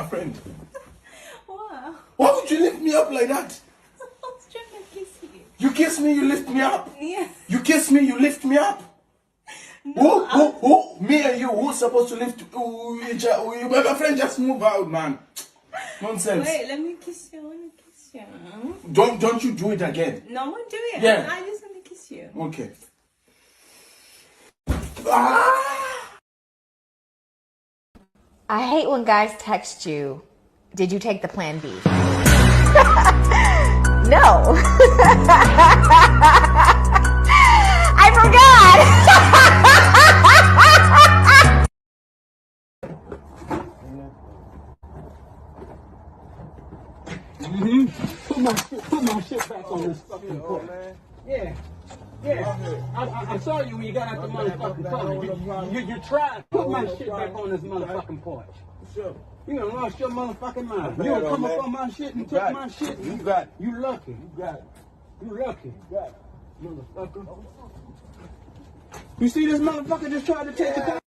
my friend. Wow. Why would you lift me up like that? I was trying to kiss you. You kiss me, you lift me up. Yeah. You kiss me, you lift me up. No, Who? Me and you, who's supposed to lift? My friend, just move out, man. Nonsense. Wait, let me kiss you. I want to kiss you. Don't you do it again. No, I won't do it. Yeah. I just want to kiss you. Okay. Ah! I hate when guys text you, did you take the plan B? No. I forgot. Put my shit back on this fucking porch. Yeah. I saw you when you got out the motherfucking car. You tried. Put my shit back on this motherfucking porch. Sure. You done lost your motherfucking mind. You done come up on my shit and took my shit. You got it. You lucky. You got it. You lucky. You got it. Motherfucker. You see this motherfucker just tried to take the car?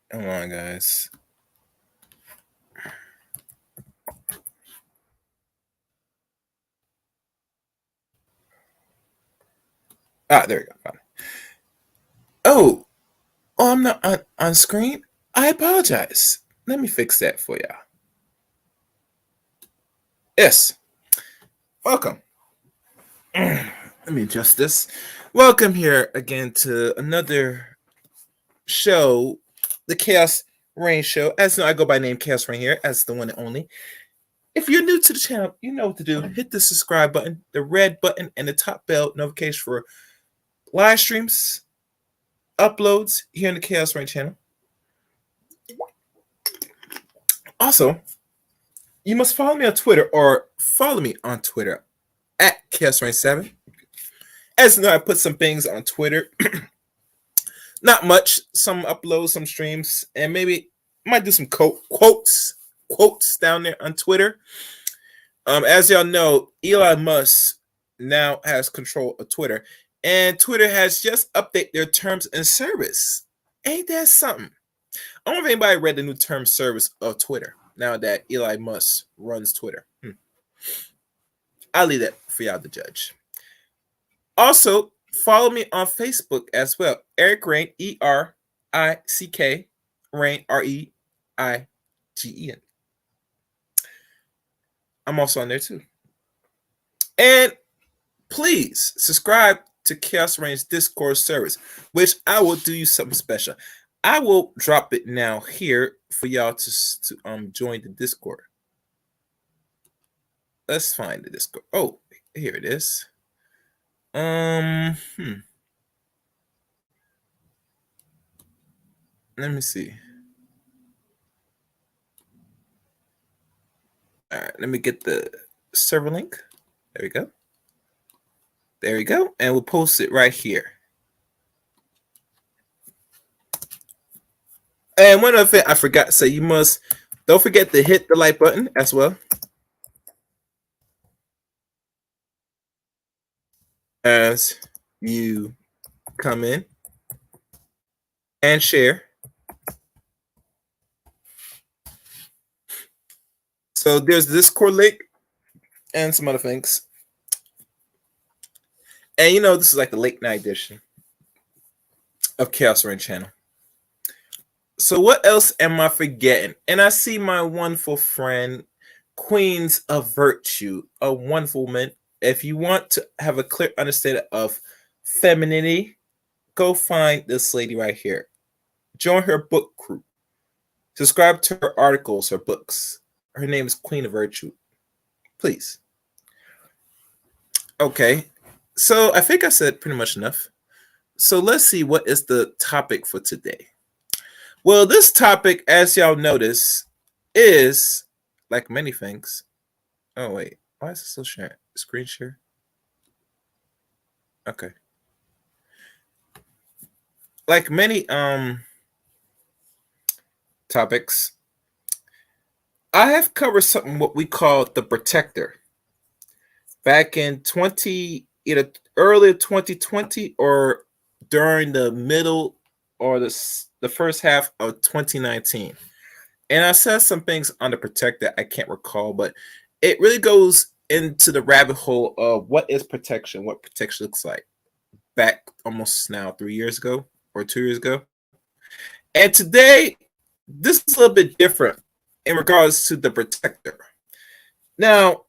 Come on, guys. There we go. Fine. Oh, I'm not on screen. I apologize. Let me fix that for y'all. Yes. Welcome. Let me adjust this. Welcome here again to another show, the Chaos Reign Show. As you know, I go by name Chaos Reign here, as the one and only. If you're new to the channel, you know what to do. Hit the subscribe button, the red button, and the top bell notification for live streams, uploads here in the Chaos Reign channel. Also, you must follow me on Twitter or follow me on Twitter at Chaos Reign 7. As you know, I put some things on Twitter. Not much. Some uploads, some streams, and maybe might do some quotes down there on Twitter. As y'all know, Elon Musk now has control of Twitter, and Twitter has just updated their terms and service. Ain't that something? I don't know if anybody read the new term service of Twitter now that Elon Musk runs Twitter. I'll leave that for y'all to judge. Also, follow me on Facebook as well. Eric Reign, ERICK, Reign, REIGEN. I'm also on there too. And please subscribe to Chaos Reign's Discord service, which I will do you something special. I will drop it now here for y'all to join the Discord. Let's find the Discord. Oh, here it is. Let me see. All right, let me get the server link. There we go. There we go. And we'll post it right here. And one other thing I forgot to say, don't forget to hit the like button as well as you come in and share. So there's this Discord link and some other things. And this is like the late night edition of Chaos Rain channel. So what else am I forgetting? And I see my wonderful friend, Queens of Virtue, a wonderful woman. If you want to have a clear understanding of femininity, go find this lady right here. Join her book group. Subscribe to her articles, her books. Her name is Queen of Virtue. Please. Okay. So I think I said pretty much enough. So let's see what is the topic for today. Well, this topic, as y'all notice, is like many things. Oh wait, why is it still sharing? Screen share? Okay. Like many topics, I have covered something what we call the protector. Back in either early 2020 or during the middle or the first half of 2019. And I said some things on the protector I can't recall, but it really goes into the rabbit hole of what is protection, what protection looks like back almost now 3 years ago or 2 years ago. And today, this is a little bit different in regards to the protector. Now,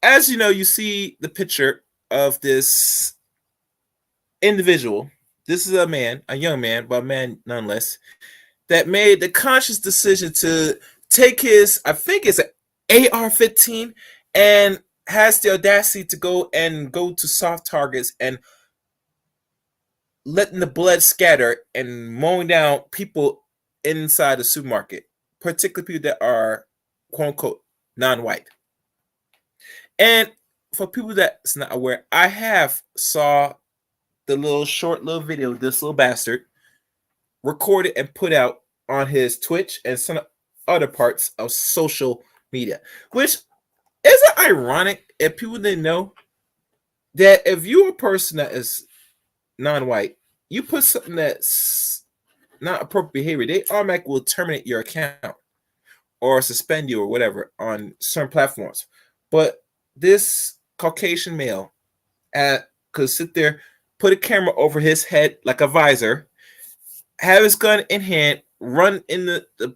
as you know, you see the picture of this individual. This is a man, a young man, but a man nonetheless, that made the conscious decision to take his, I think it's an AR-15, and has the audacity to go to soft targets and letting the blood scatter and mowing down people inside the supermarket, particularly people that are quote unquote non-white. And for people that's not aware, I have saw the short little video this little bastard recorded and put out on his Twitch and some other parts of social media, which isn't ironic if people didn't know that if you're a person that is non-white, you put something that's not appropriate behavior, they automatically will terminate your account or suspend you or whatever on certain platforms. But this Caucasian male could sit there, put a camera over his head like a visor, have his gun in hand, run in the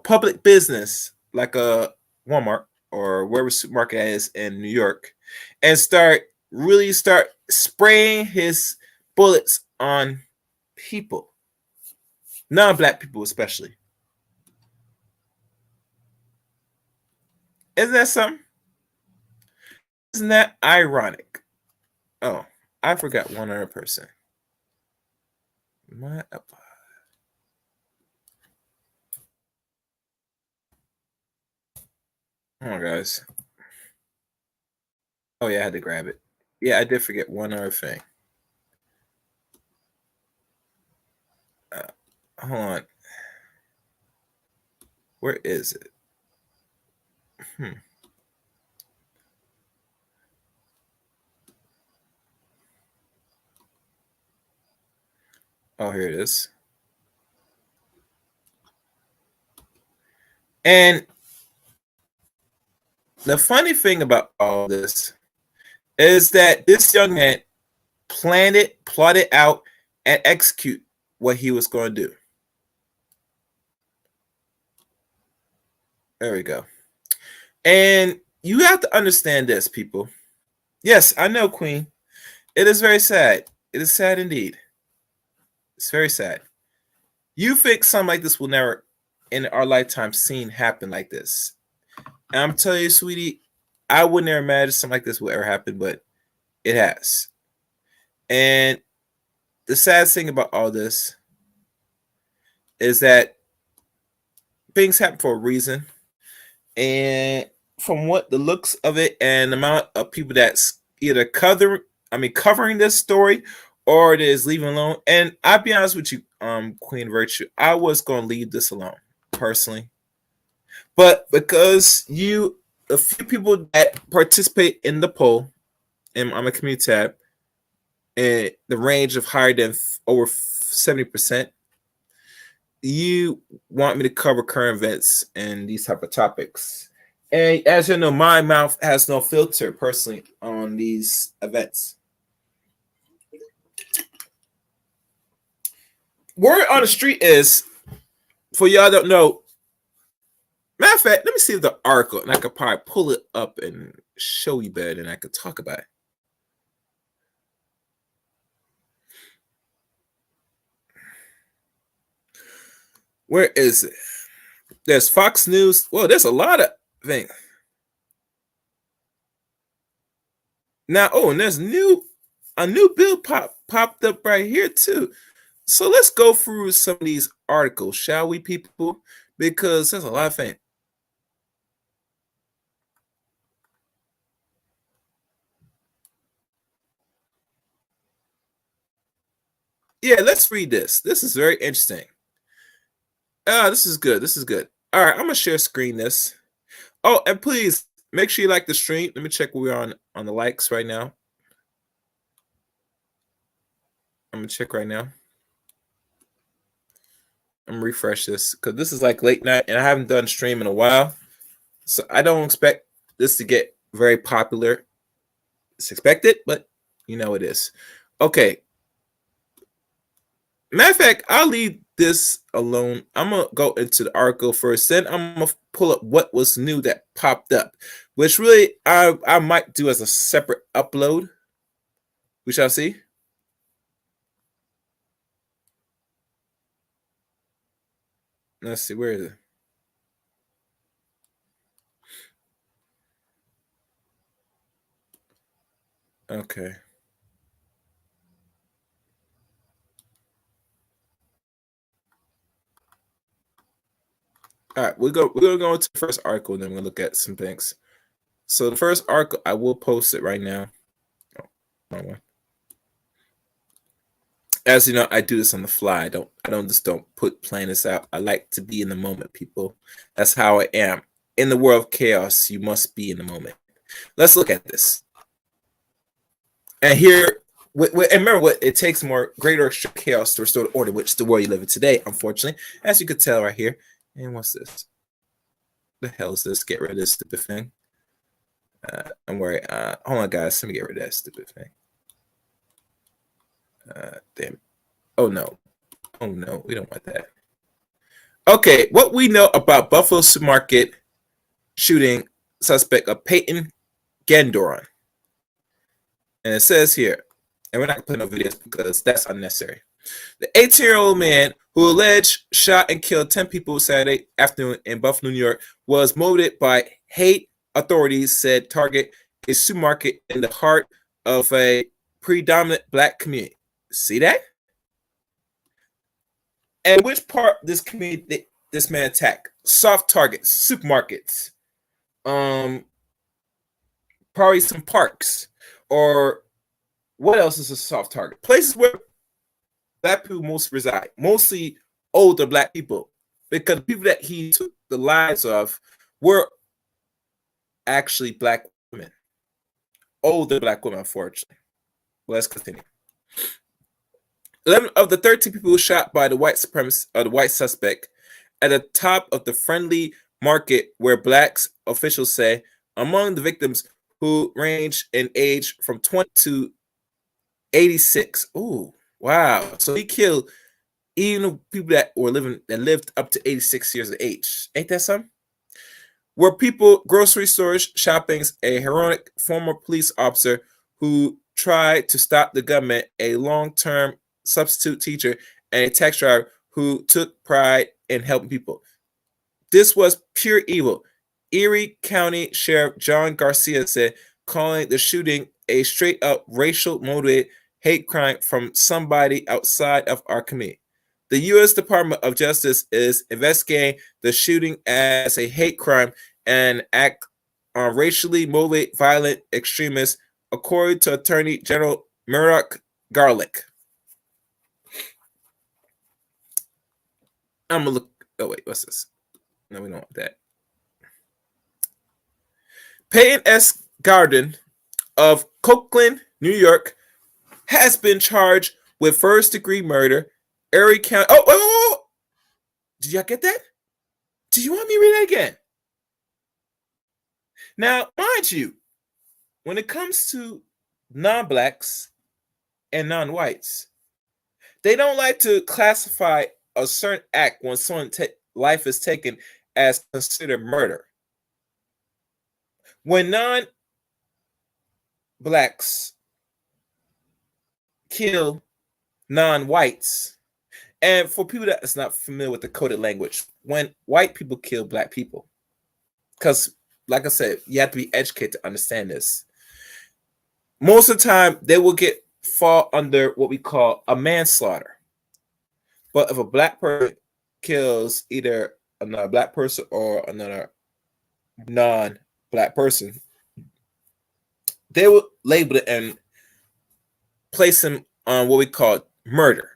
public business like a Walmart or wherever supermarket is in New York, and start spraying his bullets on people, non-black people especially. Isn't that something? Isn't that ironic? Oh, I forgot one other person. My Come on, guys. Oh, yeah, I had to grab it. Yeah, I did forget one other thing. Hold on. Where is it? Oh, here it is. And the funny thing about all this is that this young man plotted out, and execute what he was going to do. There we go. And you have to understand this, people. Yes, I know, Queen. It is very sad. It is sad indeed. It's very sad. You think something like this will never, in our lifetime, seen happen like this. And I'm telling you, sweetie, I would never imagine something like this will ever happen, but it has. And the sad thing about all this is that things happen for a reason. And from what the looks of it and the amount of people that's either covering this story or it is leaving alone. And I'll be honest with you, Queen Virtue, I was going to leave this alone personally, but because a few people that participate in the poll, and I'm a community tab, and the range of higher than over 70%, you want me to cover current events and these type of topics. And as you know, my mouth has no filter personally on these events. Word on the street is, for y'all don't know, matter of fact, let me see the article, and I could probably pull it up and show you better than I could talk about it. Where is it? There's Fox News. Well, there's a lot of things. Now, and there's a new bill popped up right here too. So let's go through some of these articles, shall we, people? Because there's a lot of things. Yeah, let's read this. This is very interesting. This is good. This is good. All right, I'm gonna share screen this. Oh, and please make sure you like the stream. Let me check where we're on the likes right now. I'm gonna check right now. I'm gonna refresh this because this is like late night and I haven't done stream in a while, so I don't expect this to get very popular. It's expected, but you know it is. Okay. Matter of fact, I'll leave this alone. I'm gonna go into the article first, then I'm gonna pull up what was new that popped up, which really I might do as a separate upload. We shall see. Let's see, where is it? Okay. All right, we're gonna go into the first article, and then we're gonna look at some things. So the first article, I will post it right now. Oh, wrong one. As you know, I do this on the fly. I don't plan this out. I like to be in the moment, people. That's how I am. In the world of chaos, you must be in the moment. Let's look at this. And here, and remember, what it takes more greater extra chaos to restore the order, which is the world you live in today, unfortunately, as you could tell right here. And what's this? The hell is this? Get rid of this stupid thing. Don't worry. Hold on, guys. Let me get rid of that stupid thing. Damn. Oh no. Oh no. We don't want that. Okay. What we know about Buffalo Supermarket shooting suspect of Peyton Gandoron. And it says here, and we're not going to put no videos because that's unnecessary. The 18-year-old man who alleged shot and killed 10 people Saturday afternoon in Buffalo, New York, was motivated by hate. Authorities said target a supermarket in the heart of a predominant black community. See that? And which part of this community this man attacked? Soft targets, supermarkets, probably some parks, or what else is a soft target? Places where black people most reside, mostly older black people, because the people that he took the lives of were actually black women, older black women, unfortunately. Well, let's continue. 11 of the 13 people shot by the white supremacist, or the white suspect, at the top of the friendly market where blacks officials say among the victims who range in age from 20 to 86. Ooh. Wow. So he killed even people that lived up to 86 years of age. Ain't that something? Were people, grocery stores, shoppings, a heroic former police officer who tried to stop the government, a long-term substitute teacher, and a taxi driver who took pride in helping people. This was pure evil. Erie County Sheriff John Garcia said, calling the shooting a straight-up racial-motivated hate crime from somebody outside of our community. The U.S. Department of Justice is investigating the shooting as a hate crime and act on racially motivated violent extremists, according to Attorney General Merrick Garland. I'm gonna look. Oh wait, what's this? No, we don't want that. Peyton S. Garden of Copeland, New York, has been charged with first-degree murder. Erie County. Oh, wait, wait, wait. Did y'all get that? Do you want me to read that again? Now, mind you, when it comes to non-blacks and non-whites, they don't like to classify a certain act when someone's life is taken as considered murder. When non-blacks kill non-whites, and for people that is not familiar with the coded language, when white people kill black people, because like I said, you have to be educated to understand this. Most of the time, they will fall under what we call a manslaughter. But if a black person kills either another black person or another non-black person, they will label it and place him on what we call murder,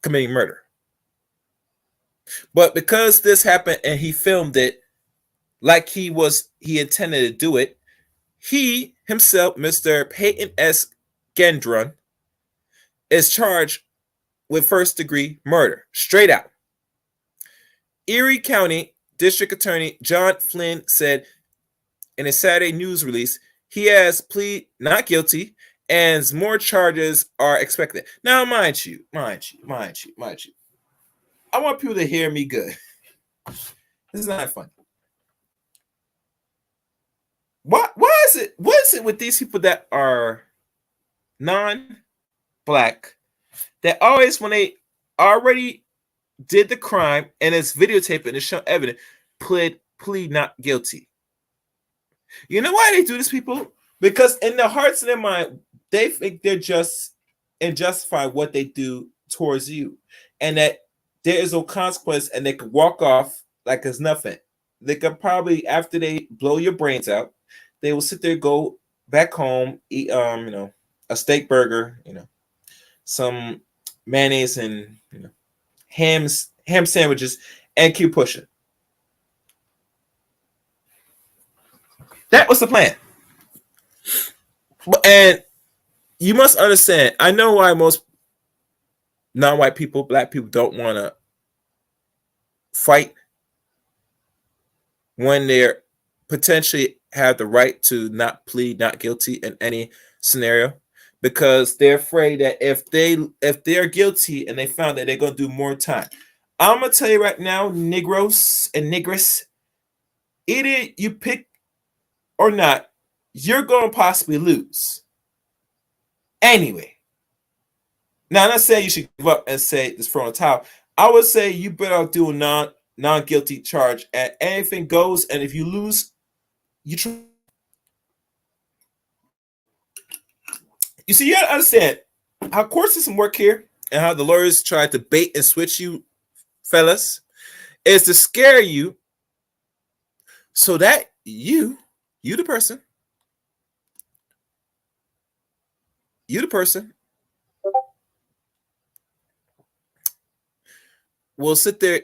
committing murder. But because this happened and he filmed it like he intended to do it, he himself, Mr. Peyton S. Gendron, is charged with first-degree murder, straight out. Erie County District Attorney John Flynn said in a Saturday news release he has pleaded not guilty and more charges are expected. Now, mind you, I want people to hear me good. This is not funny. What is it with these people that are non-black that always, when they already did the crime and it's videotaped and it's shown evidence, plead not guilty? You know why they do this, people? Because in their hearts and their mind, they think they're just and justify what they do towards you, and that there is no consequence, and they could walk off like it's nothing. They could probably, after they blow your brains out, they will sit there, go back home, eat a steak burger, some mayonnaise and ham sandwiches, and keep pushing. That was the plan. And you must understand, I know why most non-white people, black people, don't want to fight when they're potentially have the right to not plead not guilty in any scenario, because they're afraid that if they're guilty and they found that they're going to do more time. I'm going to tell you right now, Negros and Negres, either you pick or not, you're going to possibly lose. Anyway, now I'm not saying you should give up and say just throw in a towel. I would say you better do a non-guilty charge, and anything goes. And if you lose, you try. You see, you gotta understand how court system work here, and how the lawyers try to bait and switch you, fellas, is to scare you, so that you the person, will sit there,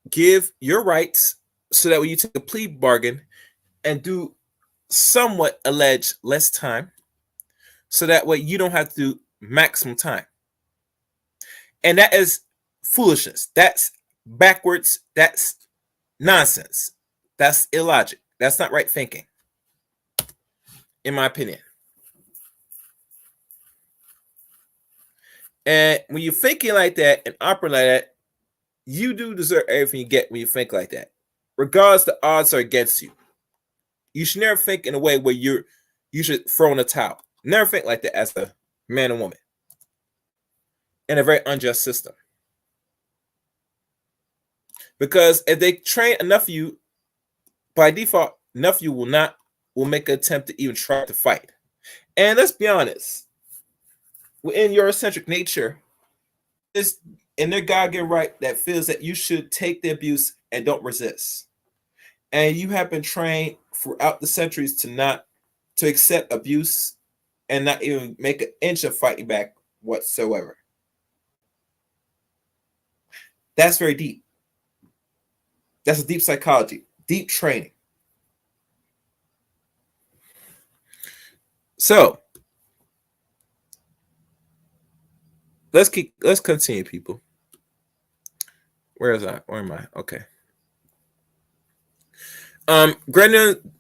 give your rights, so that when you take a plea bargain and do somewhat alleged less time, so that way you don't have to do maximum time. And that is foolishness. That's backwards. That's nonsense. That's illogic. That's not right thinking, in my opinion. And when you're thinking like that and operating like that, you do deserve everything you get when you think like that. Regardless, the odds are against you. You should never think in a way where you should throw in a towel. Never think like that as a man and woman in a very unjust system. Because if they train enough of you, by default, enough of you will make an attempt to even try to fight. And let's be honest, in your eccentric nature, it's in their God-given right that feels that you should take the abuse and don't resist. And you have been trained throughout the centuries to accept abuse and not even make an inch of fighting back whatsoever. That's very deep. That's a deep psychology, deep training. So let's continue, people. Where am I? Okay. Brendan,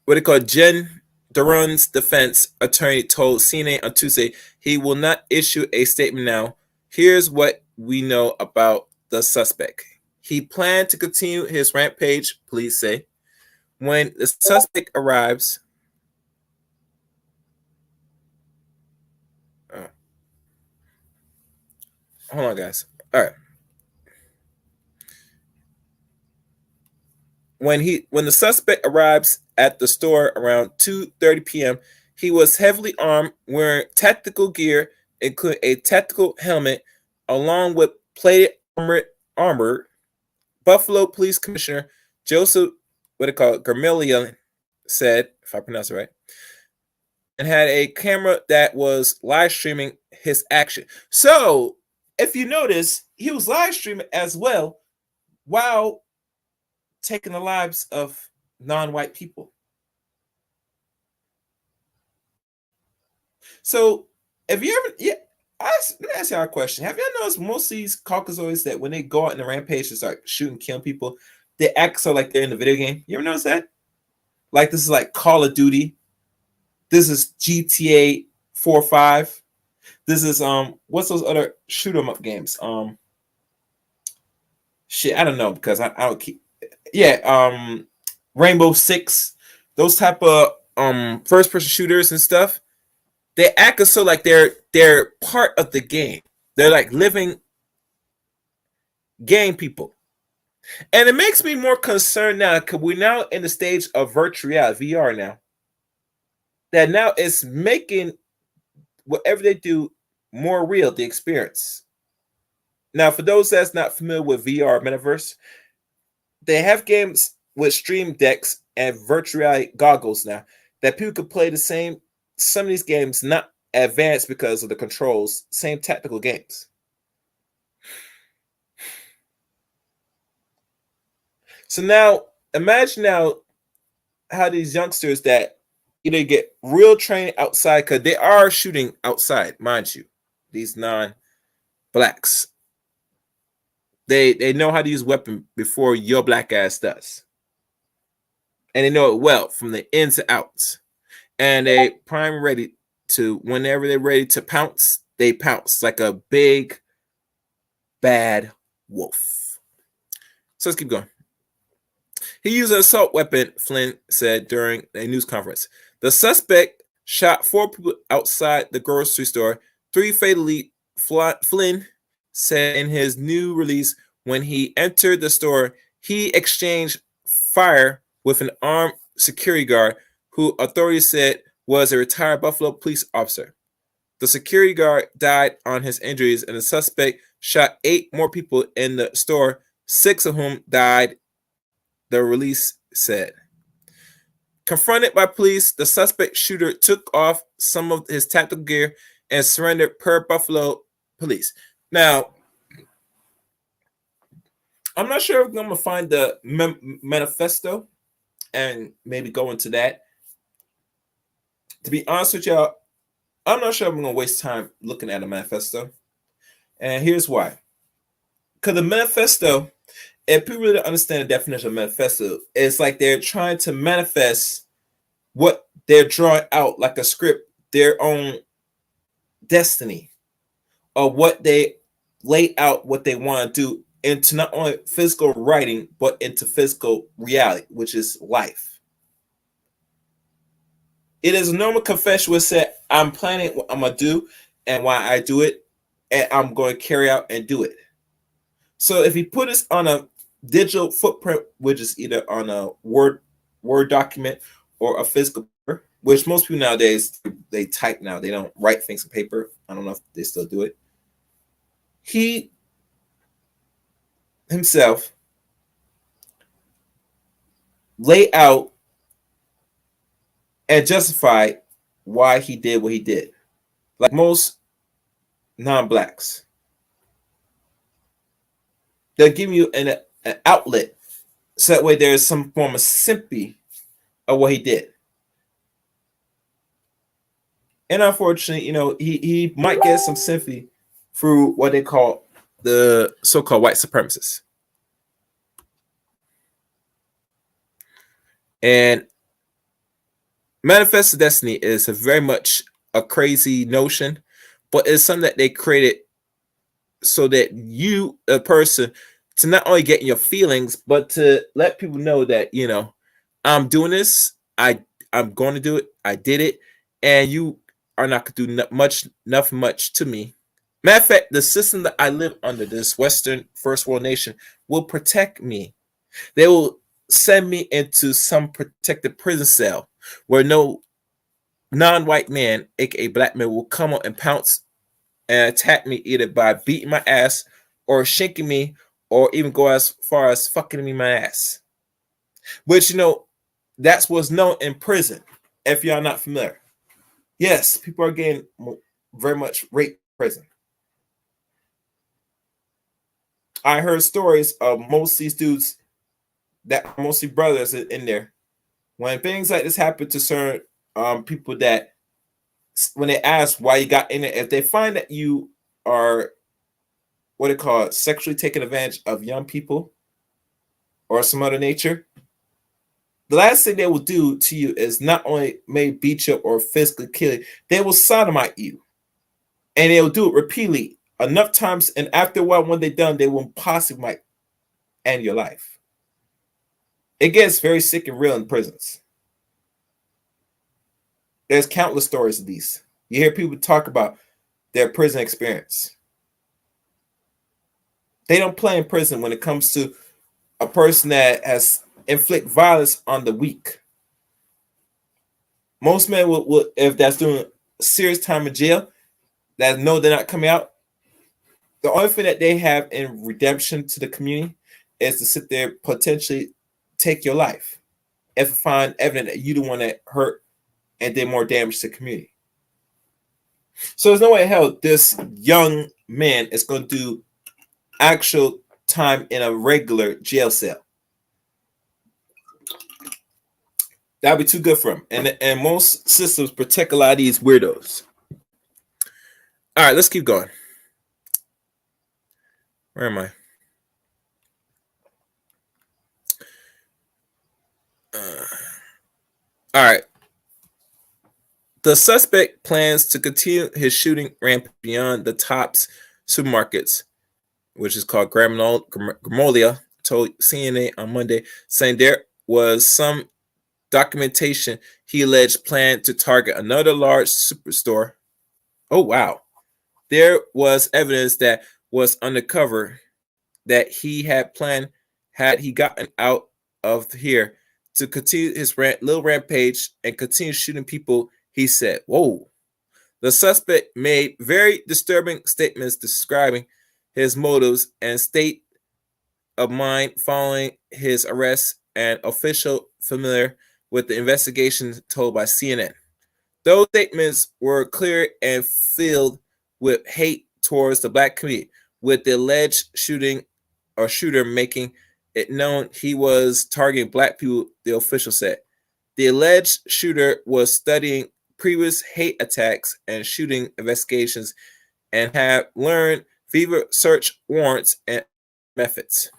what they call Jen Duran's defense attorney told CNN on Tuesday he will not issue a statement now. Here's what we know about the suspect. He planned to continue his rampage, police say. When the suspect arrives, hold on, guys. All right. When the suspect arrives at the store around 2:30 p.m., he was heavily armed, wearing tactical gear, including a tactical helmet, along with plated armor. Buffalo Police Commissioner Joseph, Garmillion said, if I pronounce it right, and had a camera that was live streaming his action. So, if you notice, he was live streaming as well while taking the lives of non-white people. So, if you ever, let me ask y'all a question. Have y'all noticed most of these Caucasoids that when they go out in the rampage and start shooting, killing people, they act so like they're in the video game? You ever notice that? Like this is like Call of Duty. This is GTA 4 or 5. This is what's those other shoot 'em up games? Shit, I don't know because I don't keep. Yeah, Rainbow Six, those type of first person shooters and stuff. They act so like they're part of the game. They're like living game people. And it makes me more concerned now because we're now in the stage of virtual reality, VR now. That now it's making whatever they do more real, the experience. Now, for those that's not familiar with VR metaverse, they have games with stream decks and virtual reality goggles now that people could play some of these games, not advanced because of the controls, same tactical games. So now, imagine now how these youngsters that either get real training outside, because they are shooting outside, mind you, these non-blacks. They know how to use weapon before your black ass does. And they know it well from the ins to outs. And they prime ready to, whenever they're ready to pounce, they pounce like a big, bad wolf. So let's keep going. He used an assault weapon, Flynn said during a news conference. The suspect shot 4 people outside the grocery store, 3 fatally. Flynn said in his new release, when he entered the store, he exchanged fire with an armed security guard who authorities said was a retired Buffalo police officer. The security guard died on his injuries, and the suspect shot 8 more people in the store, 6 of whom died, the release said. Confronted by police, the suspect shooter took off some of his tactical gear and surrendered per Buffalo police. Now, I'm not sure if I'm going to find the manifesto and maybe go into that. To be honest with y'all, I'm not sure I'm going to waste time looking at a manifesto. And here's why. Because the manifesto, if people really understand the definition of manifesto, it's like they're trying to manifest what they're drawing out like a script, their own destiny, or what they lay out what they want to do into not only physical writing, but into physical reality, which is life. It is a normal confession where it said, I'm planning what I'm going to do and why I do it, and I'm going to carry out and do it. So if you put this on a digital footprint, which is either on a Word document or a physical paper, which most people nowadays, they type now. They don't write things on paper. I don't know if they still do it. He himself lay out and justify why he did what he did. Like most non-blacks. They'll give you an outlet So that way there's some form of sympathy of what he did. And unfortunately, he might get some sympathy through what they call the so-called white supremacists. And Manifest Destiny is very much a crazy notion, but it's something that they created so that you, a person, to not only get in your feelings, but to let people know that, I'm doing this. I'm going to do it. I did it. And you are not going to do nothing much to me. Matter of fact, the system that I live under, this Western first world nation, will protect me. They will send me into some protected prison cell where no non-white man, aka black man, will come up and pounce and attack me either by beating my ass or shanking me or even go as far as fucking me my ass. Which, that's what's known in prison, if y'all not familiar. Yes, people are getting very much raped in prison. I heard stories of most of these dudes that are mostly brothers in there. When things like this happen to certain people, that when they ask why you got in it, if they find that you are what they call sexually taking advantage of young people or some other nature, the last thing they will do to you is not only may beat you up or physically kill you, they will sodomite you. And they'll do it repeatedly enough times, and after a while, when they're done, they will possibly might end your life. It gets very sick and real in prisons. There's countless stories of these. You hear people talk about their prison experience. They don't play in prison when it comes to a person that has inflict violence on the weak. Most men will, if that's doing serious time in jail, that know they're not coming out, the only thing that they have in redemption to the community is to sit there, potentially take your life if find evidence that you the one that hurt and did more damage to the community. So there's no way in hell this young man is going to do actual time in a regular jail cell. That'd be too good for him. And most systems protect a lot of these weirdos. All right, let's keep going. Where am I? All right. The suspect plans to continue his shooting rampage beyond the Tops supermarkets, which is called Grimolia, told CNN on Monday, saying there was some documentation he alleged planned to target another large superstore. Oh, wow. There was evidence that was undercover that he had planned, had he gotten out of here, to continue his little rampage and continue shooting people, he said. Whoa. The suspect made very disturbing statements describing his motives and state of mind following his arrest, and official familiar with the investigation told by CNN. Those statements were clear and filled with hate towards the black community, with the alleged shooter making it known he was targeting black people, the official said. The alleged shooter was studying previous hate attacks and shooting investigations and had learned fever search warrants and methods.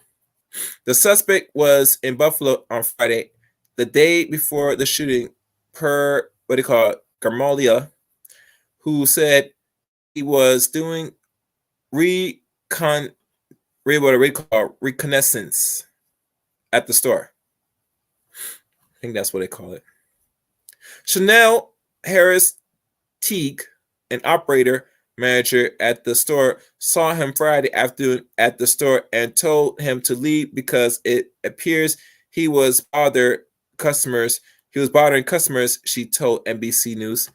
The suspect was in Buffalo on Friday, the day before the shooting, per Garmalia, who said he was doing reconnaissance at the store. I think that's what they call it. Chanel Harris Teague, an operator manager at the store, saw him Friday afternoon at the store and told him to leave because it appears he was bothering customers. She told NBC News.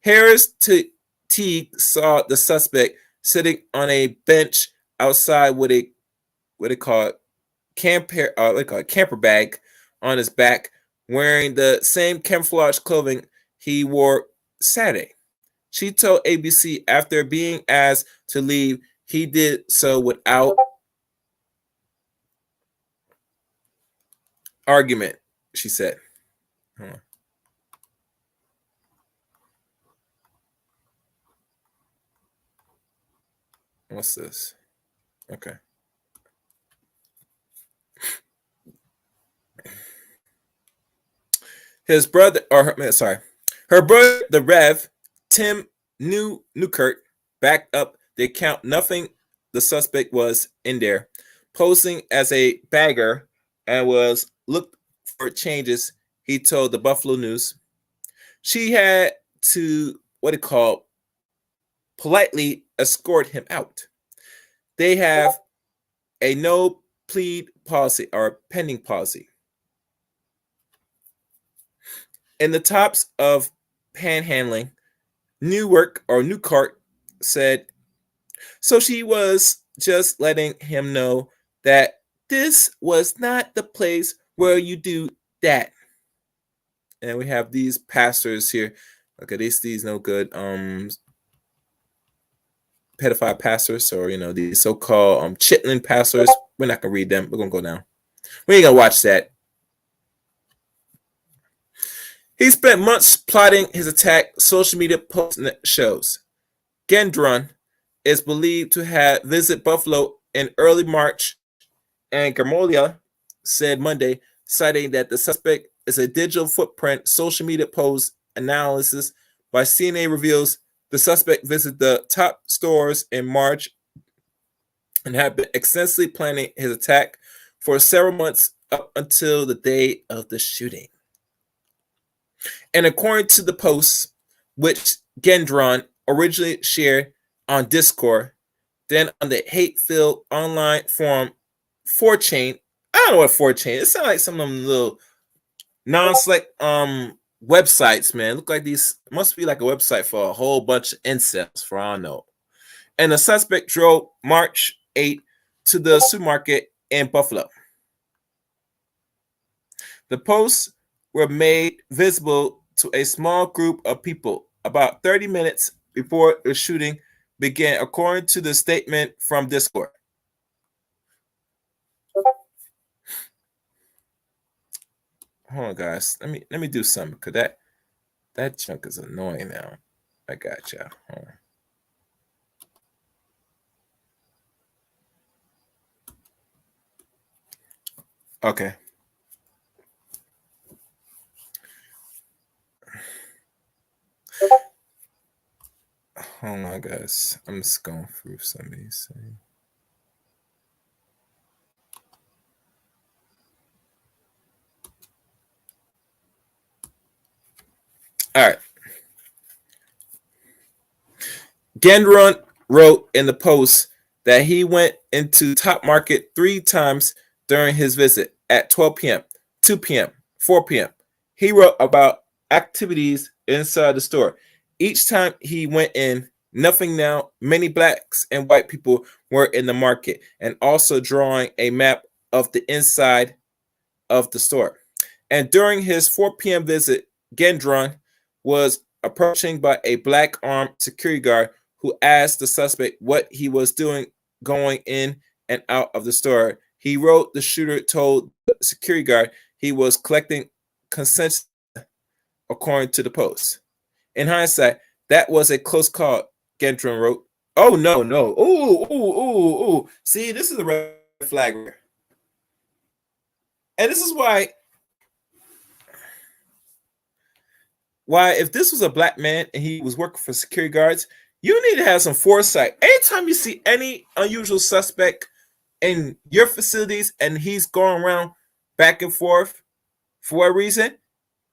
Harris Teague saw the suspect sitting on a bench outside with a camper bag on his back, wearing the same camouflage clothing he wore Saturday. She told ABC after being asked to leave, he did so without argument, she said. Hold on. What's this? Okay. His brother, her brother, the Rev, Tim Newkirk, backed up the account. Nothing the suspect was in there, posing as a bagger and was looked for changes. He told the Buffalo News. She had to, politely escort him out. They have a no plead policy or pending policy. In the tops of panhandling, Newkirk said, so she was just letting him know that this was not the place where you do that. And we have these pastors here. Okay, these no good pedophile pastors, or these so-called chitlin pastors. We're not gonna read them. We're gonna go down. We ain't gonna watch that. He spent months plotting his attack. Social media posts shows Gendron is believed to have visited Buffalo in early March, and Garmolia said Monday, citing that the suspect is a digital footprint. Social media post analysis by CNA reveals the suspect visited the top stores in March and had been extensively planning his attack for several months up until the day of the shooting. And according to the posts, which Gendron originally shared on Discord, then on the hate-filled online forum 4chan. I don't know what 4chan. It sounds like some of them little non-select websites, man. Look like these must be like a website for a whole bunch of incels, for all I know. And the suspect drove March 8 to the supermarket in Buffalo. The posts were made visible to a small group of people about 30 minutes before the shooting began, according to the statement from Discord. Hold on, guys. Let me do something, because that chunk is annoying now. I got y'all. Hold on. Okay. Hold on, guys. I'm just going through some of these things. All right. Gendron wrote in the post that he went into Top Market 3 times during his visit at 12 p.m., 2 p.m., 4 p.m. He wrote about activities inside the store. Each time he went in, nothing now, many blacks and white people were in the market, and also drawing a map of the inside of the store. And during his 4 p.m. visit, Gendron was approached by a black armed security guard who asked the suspect what he was doing going in and out of the store. He wrote the shooter told the security guard he was collecting consent, according to the post. In hindsight, that was a close call, Gendron wrote. Oh, no. Ooh. See, this is a red flag. And this is why if this was a black man and he was working for security guards, you need to have some foresight. Anytime you see any unusual suspect in your facilities and he's going around back and forth for a reason,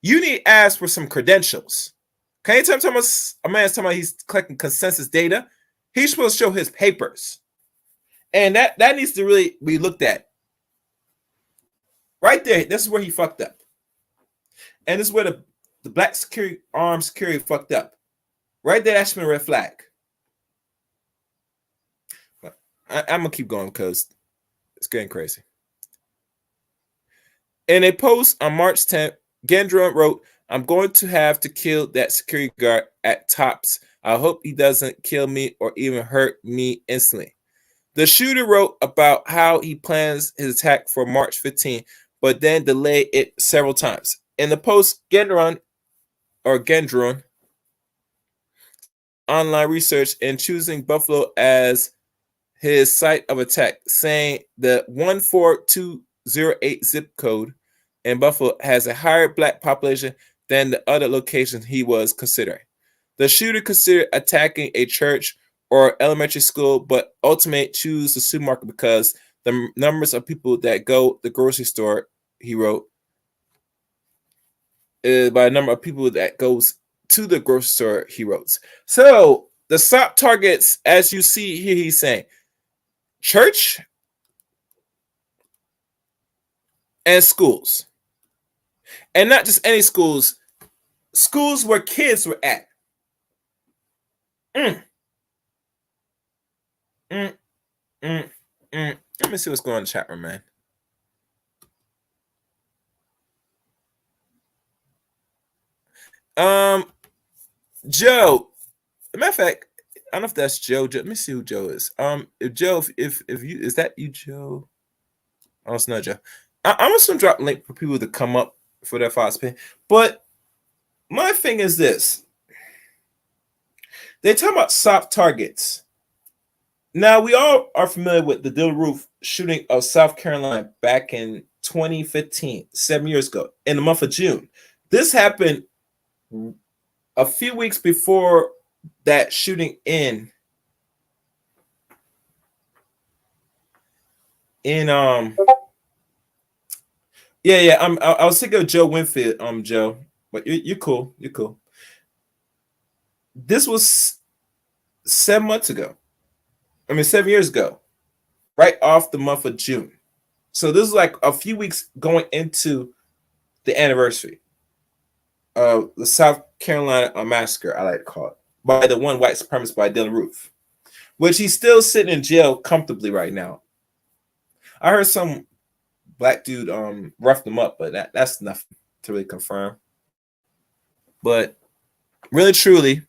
you need to ask for some credentials. Okay, anytime a man's talking about he's collecting consensus data, he's supposed to show his papers. And that needs to really be looked at. Right there, this is where he fucked up. And this is where the black armed security fucked up. Right there, that's been a red flag. But I'm going to keep going because it's getting crazy. In a post on March 10th, Gendron wrote, I'm going to have to kill that security guard at Tops. I hope he doesn't kill me or even hurt me instantly. The shooter wrote about how he plans his attack for March 15, but then delayed it several times. In the post, Gendron online research and choosing Buffalo as his site of attack, saying the 14208 zip code in Buffalo has a higher black population than the other locations he was considering. The shooter considered attacking a church or elementary school, but ultimately chose the supermarket because the numbers of people that go to the grocery store, he wrote, by the number of people that goes to the grocery store, he wrote. So the SOP targets, as you see here, he's saying church and schools. And not just any schools, schools where kids were at. Let me see what's going on in the chat room, man. Joe. As a matter of fact, I don't know if that's Joe. Let me see who Joe is. If Joe, if you is that you, Joe? Oh, it's not Joe. I'm just gonna drop a link for people to come up for their fast pay. But my thing is this: they talk about soft targets. Now we all are familiar with the Dylann Roof shooting of South Carolina back in 2015, 7 years ago, in the month of June. This happened a few weeks before that shooting I was thinking of Joe Winfield, Joe, but you're cool. You're cool. This was 7 months ago. 7 years ago, right off the month of June. So this is like a few weeks going into the anniversary of the South Carolina massacre, I like to call it, by the one white supremacist by Dylann Roof, which he's still sitting in jail comfortably right now. I heard some black dude roughed him up, but that's nothing to really confirm. But really, truly,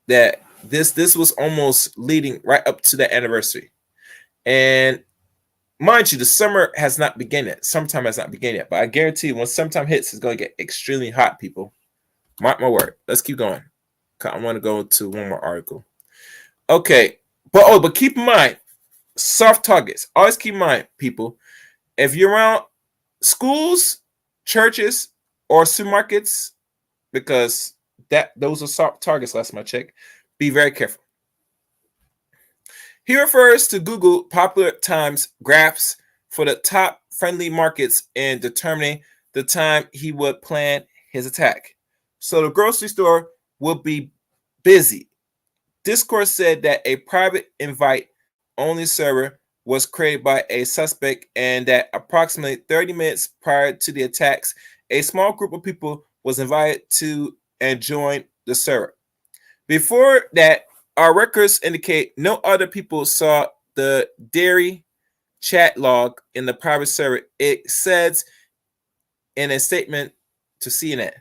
that this was almost leading right up to the anniversary. And mind you, the summer has not begun yet. Summertime has not begun yet. But I guarantee you, when summertime hits, it's going to get extremely hot, people. Mark my word. Let's keep going. I want to go to one more article. Okay. But keep in mind, soft targets. Always keep in mind, people, if you're around schools, churches, or supermarkets, because those are soft targets, last time I checked, be very careful. He refers to Google Popular Times graphs for the top friendly markets in determining the time he would plan his attack. So the grocery store will be busy. Discourse said that a private invite-only server was created by a suspect and that approximately 30 minutes prior to the attacks, a small group of people was invited to and joined the server. Before that, our records indicate no other people saw the dairy chat log in the private server. It says in a statement to CNN,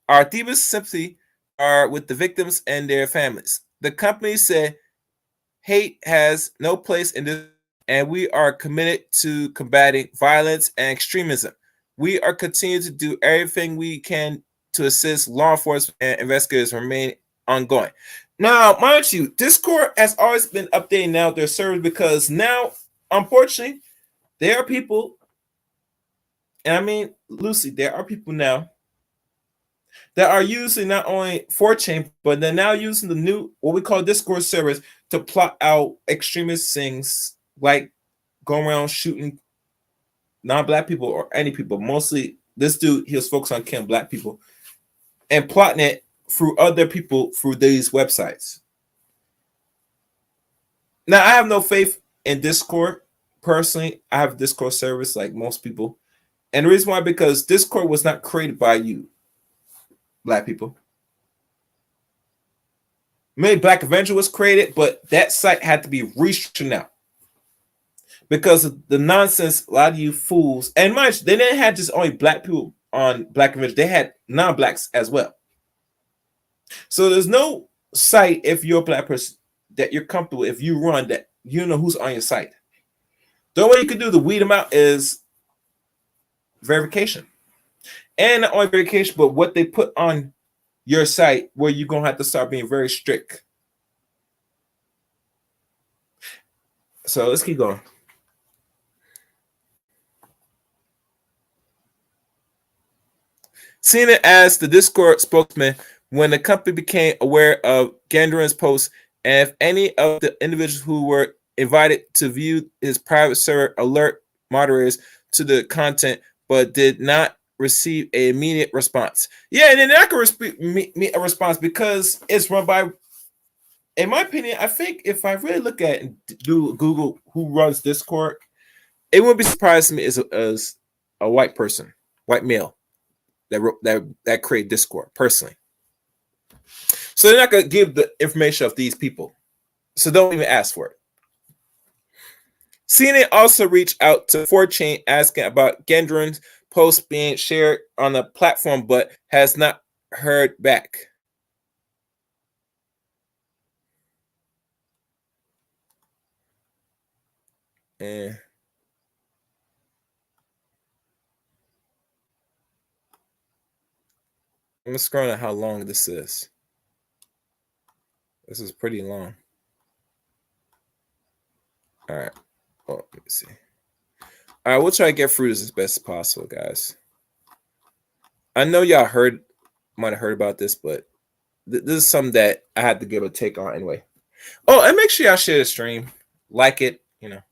our deepest sympathy are with the victims and their families. The company said hate has no place in this, and we are committed to combating violence and extremism. We are continuing to do everything we can to assist law enforcement and investigators remain ongoing. Now, mind you, Discord has always been updating now their servers because now, unfortunately, there are people, and I mean, Lucy, there are people now that are using not only 4chan, but they're now using the new, what we call Discord servers to plot out extremist things like going around shooting non-black people or any people. Mostly, this dude, he was focused on killing black people and plotting it through other people through these websites. Now, I have no faith in Discord. Personally, I have a Discord service like most people. And the reason why, because Discord was not created by you, black people. Maybe Black Avenger was created, but that site had to be restructured now. Because of the nonsense a lot of you fools, and mind you, they didn't have just only black people on Black Avenger, they had non-blacks as well. So there's no site, if you're a black person, that you're comfortable if you run that you know who's on your site. The only way you can do to weed them out is verification. And not only verification, but what they put on your site, where you're going to have to start being very strict. So let's keep going. Seeing it as the Discord spokesman, when the company became aware of Gendron's post, and if any of the individuals who were invited to view his private server alert moderators to the content, but did not receive an immediate response. Yeah, and then I can me a response because it's run by, in my opinion, I think if I really look at and do Google who runs Discord, it wouldn't be surprised to me as a white person, white male that create Discord personally. So they're not gonna give the information of these people. So don't even ask for it. CNN also reached out to 4chan asking about Gendron's post being shared on the platform, but has not heard back. And I'm scrolling at how long this is. This is pretty long. All right. Oh, let me see. All right, we'll try to get through this as best as possible, guys. I know y'all might have heard about this, but this is something that I had to give a take on anyway. Oh, and make sure y'all share the stream, like it. Let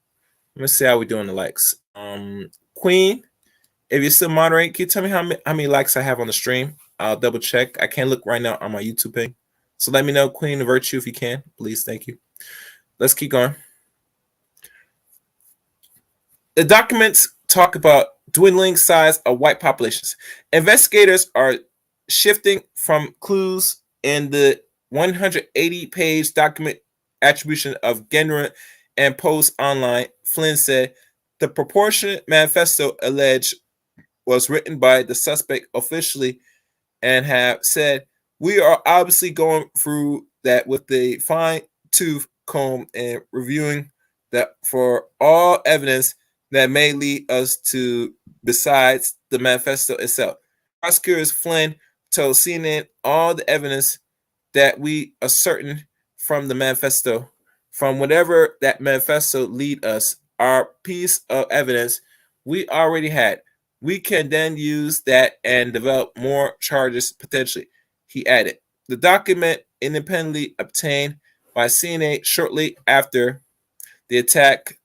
me see how we doing the likes. Queen, if you're still moderating, can you tell me how many likes I have on the stream? I'll double check. I can't look right now on my YouTube page, so let me know, Queen of Virtue, if you can, please. Thank you. Let's keep going. The documents talk about dwindling size of white populations. Investigators are shifting from clues in the 180-page document attribution of Gendron and posts online. Flynn said the proportionate manifesto alleged was written by the suspect officially, and have said, we are obviously going through that with the fine-tooth comb and reviewing that for all evidence that may lead us to besides the manifesto itself. Prosecutors Flynn told CNN all the evidence that we are certain from the manifesto, from whatever that manifesto lead us, our piece of evidence we already had. We can then use that and develop more charges potentially, he added. The document independently obtained by CNN shortly after the attack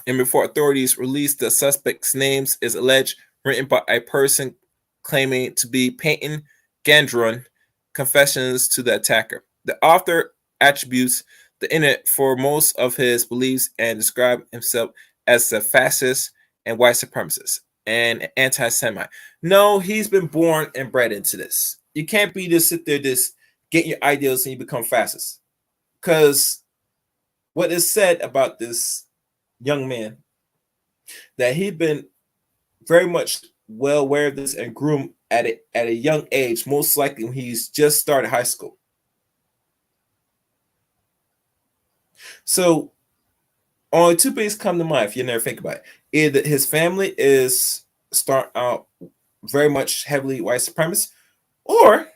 and before authorities released the suspect's names is alleged written by a person claiming to be Peyton Gendron confessions to the attacker. The author attributes the internet for most of his beliefs and described himself as a fascist and white supremacist and anti-Semite. No, he's been born and bred into this. You can't be just sit there just getting your ideals and you become fascist. Because what is said about this young man, that he'd been very much well aware of this and groomed at a young age, most likely when he's just started high school. So only two things come to mind if you never think about it. Either his family is start out very much heavily white supremacist, or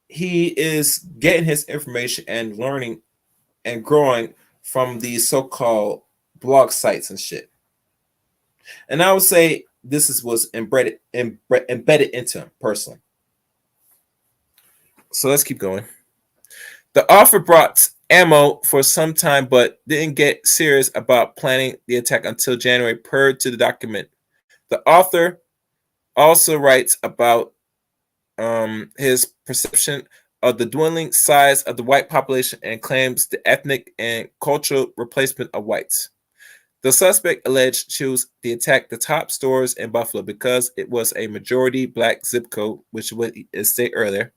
he is getting his information and learning and growing from these so-called blog sites and shit. And I would say this was embedded into him personally. So let's keep going. The author brought ammo for some time, but didn't get serious about planning the attack until January, per to the document. The author also writes about his perception of the dwindling size of the white population and claims the ethnic and cultural replacement of whites. The suspect alleged chose to attack the top stores in Buffalo because it was a majority black zip code, which was stated earlier,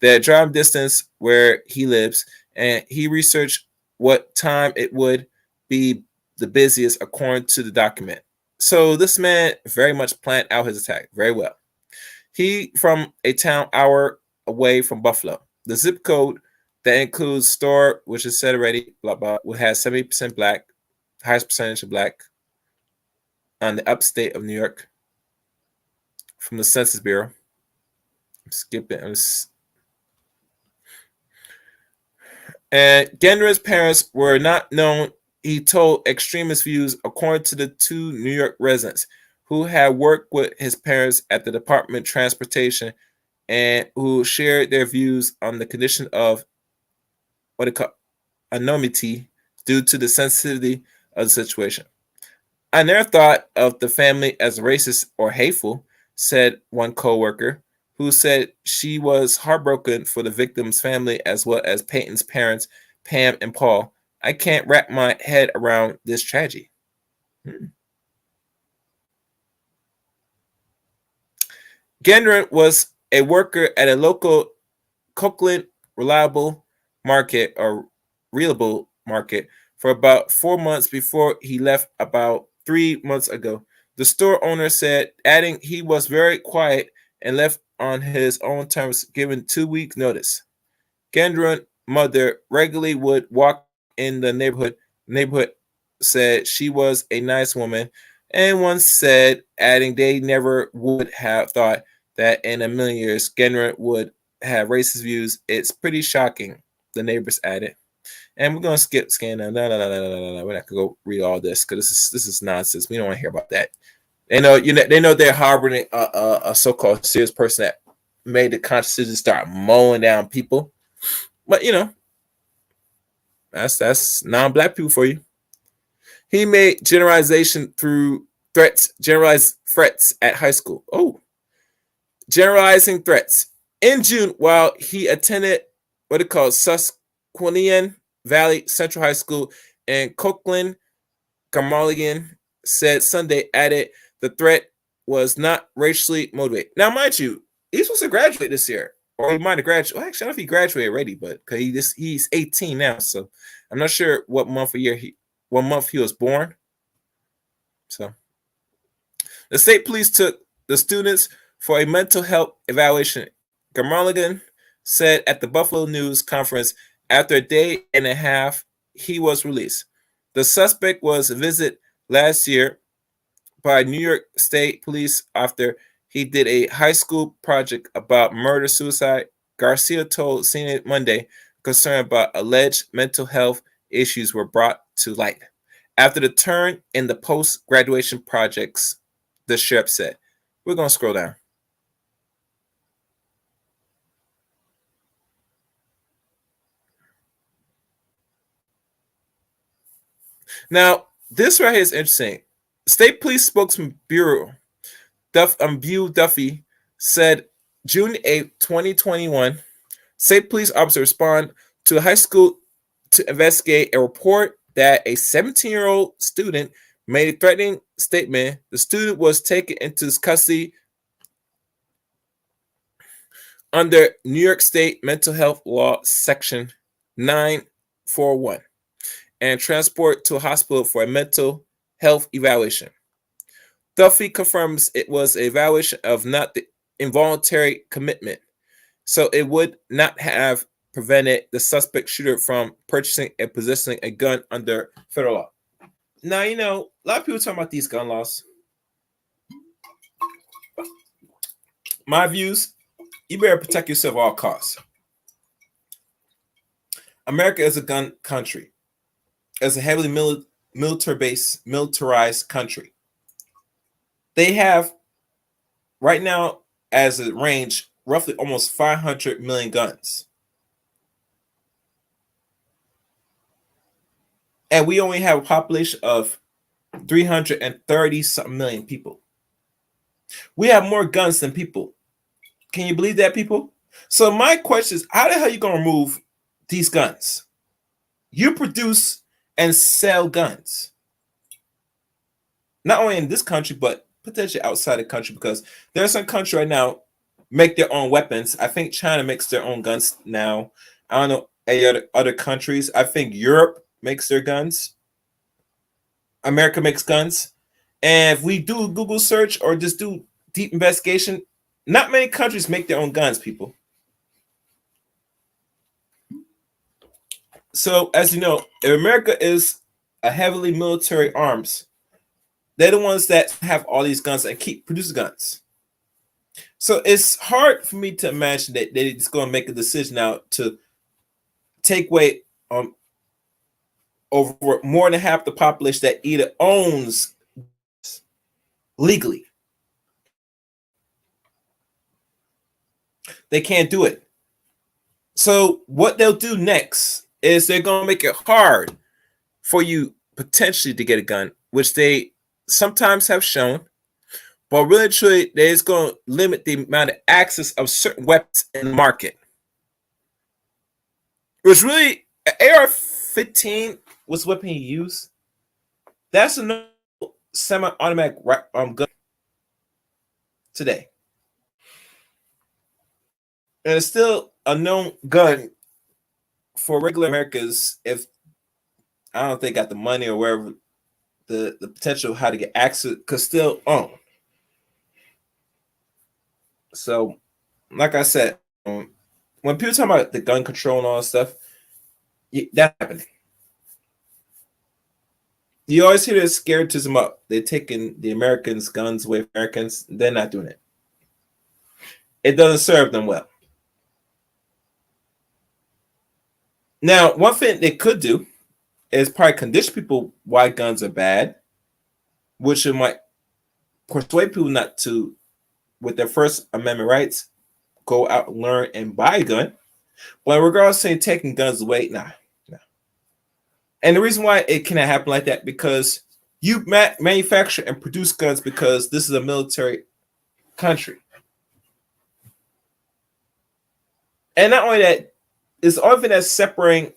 the drive distance where he lives, and he researched what time it would be the busiest according to the document. So this man very much planned out his attack very well. He from a town hour away from Buffalo. The zip code that includes store, which is said already, blah, blah, will have 70% black, highest percentage of black. on the upstate of New York from the Census Bureau. I'm skipping. And Gendron's parents were not known. He told extremist views, according to the two New York residents who had worked with his parents at the Department of Transportation and who shared their views on the condition of what they call anonymity due to the sensitivity of the situation. I never thought of the family as racist or hateful, said one co-worker, who said she was heartbroken for the victim's family as well as Peyton's parents, Pam and Paul. I can't wrap my head around this tragedy. Gendron was a worker at a local Copeland reliable market or reliable market for about 4 months before he left about 3 months ago. The store owner said, adding he was very quiet and left on his own terms, given 2 weeks notice. Gendron's mother regularly would walk in the neighborhood said she was a nice woman, and once said, adding they never would have thought that in a million years Gendron would have racist views. It's pretty shocking, the neighbors added. And we're gonna scan. No. We're not gonna go read all this because this is nonsense. We don't want to hear about that. They know they're harboring a so-called serious person that made the conscious decision to start mowing down people. But that's non-black people for you. He made generalized threats at high school. Oh, generalizing threats. In June, while he attended what it called Susquehanna Valley Central High School in Copeland, Garmalian said Sunday, added the threat was not racially motivated. Now, mind you, he's supposed to graduate this year, or he might have graduated. Well, actually, I don't know if he graduated already, but because he's 18 now, so I'm not sure what month he was born. So, the state police took the students for a mental health evaluation. Garmalian said at the Buffalo News Conference after a day and a half, he was released. The suspect was visited last year by New York State Police after he did a high school project about murder-suicide. Garcia told CNN Monday concern about alleged mental health issues were brought to light. After the turn in the post-graduation projects, the sheriff said. We're going to scroll down. Now, this right here is interesting. State Police spokesman Bew Duffy said June 8, 2021, State Police officers respond to a high school to investigate a report that a 17-year-old student made a threatening statement. The student was taken into his custody under New York State Mental Health Law Section 941 and transported to a hospital for a mental health evaluation. Duffy confirms it was an evaluation of not the involuntary commitment, so it would not have prevented the suspect shooter from purchasing and possessing a gun under federal law. Now, a lot of people talk about these gun laws. My views, you better protect yourself at all costs. America is a gun country. It's a heavily militarized country. They have, right now, as a range, roughly almost 500 million guns. And we only have a population of 330-something million people. We have more guns than people. Can you believe that, people? So my question is, how the hell are you going to remove these guns? You produce and sell guns. Not only in this country, but potentially outside the country, because there's some country right now make their own weapons. I think China makes their own guns now. I don't know any other countries. I think Europe makes their guns. America makes guns. And if we do a Google search or just do deep investigation, not many countries make their own guns, people. So, as you know, if America is a heavily military arms, They're the ones that have all these guns and keep producing guns. So it's hard for me to imagine that they're just going to make a decision now to take away over more than half the population that either owns legally. They can't do it. So what they'll do next is they're going to make it hard for you potentially to get a gun, which they sometimes have shown. But really, truly, they're just going to limit the amount of access of certain weapons in the market. Which really, AR-15 was the weapon he used. That's a semi-automatic gun today. And it's still a known gun for regular Americans if I don't think got the money or wherever the potential how to get access could still own. So, like I said, when people talk about the gun control and all that stuff, that's happening. You always hear this scaretism up. They're taking the Americans' guns away from Americans. They're not doing it. It doesn't serve them well. Now, one thing they could do is probably condition people why guns are bad, which it might persuade people not to, with their First Amendment rights, go out and learn and buy a gun. But regardless of taking guns away, nah. And the reason why it cannot happen like that, because you manufacture and produce guns because this is a military country. And not only that, it's the only thing that's separating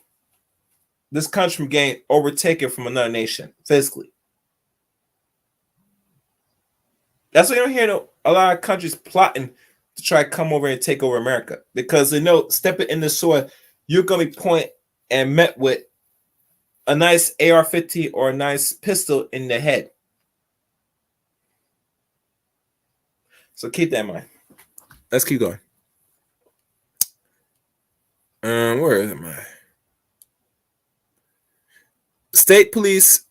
this country from getting overtaken from another nation physically. That's why you don't hear a lot of countries plotting to try to come over and take over America, because they know stepping in the soil, you're going to be pointed and met with a nice AR-15 or a nice pistol in the head. So keep that in mind. Let's keep going. Where am I? State police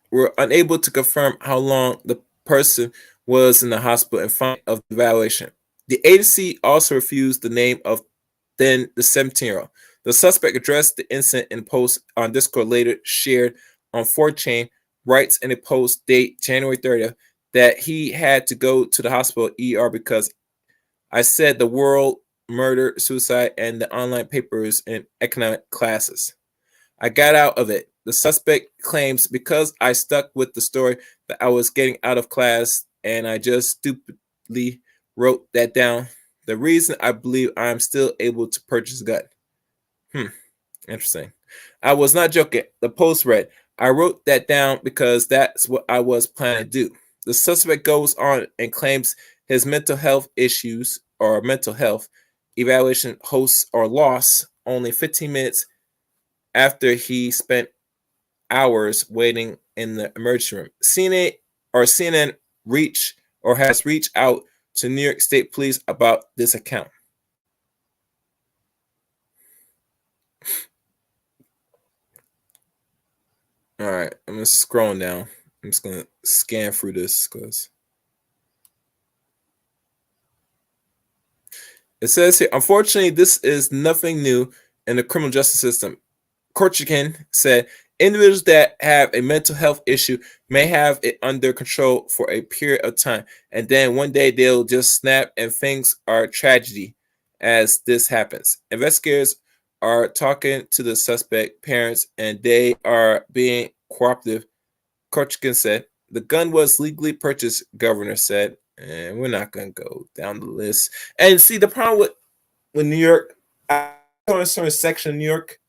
were unable to confirm how long the person was in the hospital in front of the evaluation. The agency also refused the name of then the 17-year-old. The suspect addressed the incident in a post on Discord later shared on 4chan, writes in a post date January 30th that he had to go to the hospital ER because I said the world murder, suicide, and the online papers in economic classes. I got out of it. The suspect claims because I stuck with the story that I was getting out of class and I just stupidly wrote that down. The reason I believe I'm still able to purchase a gun. Interesting. I was not joking. The post read, I wrote that down because that's what I was planning to do. The suspect goes on and claims his mental health issues or mental health evaluation hosts or lost only 15 minutes after he spent hours waiting in the emergency room. CNN has reached out to New York State Police about this account. All right, I'm just scrolling down. I'm just gonna scan through this because it says here, unfortunately, this is nothing new in the criminal justice system. Korchikin said individuals that have a mental health issue may have it under control for a period of time, and then one day they'll just snap and things are tragedy as this happens. Investigators are talking to the suspect parents and they are being cooperative, Korchikin said. The gun was legally purchased, governor said. And we're not going to go down the list. And see, the problem with New York, I know a certain section of New York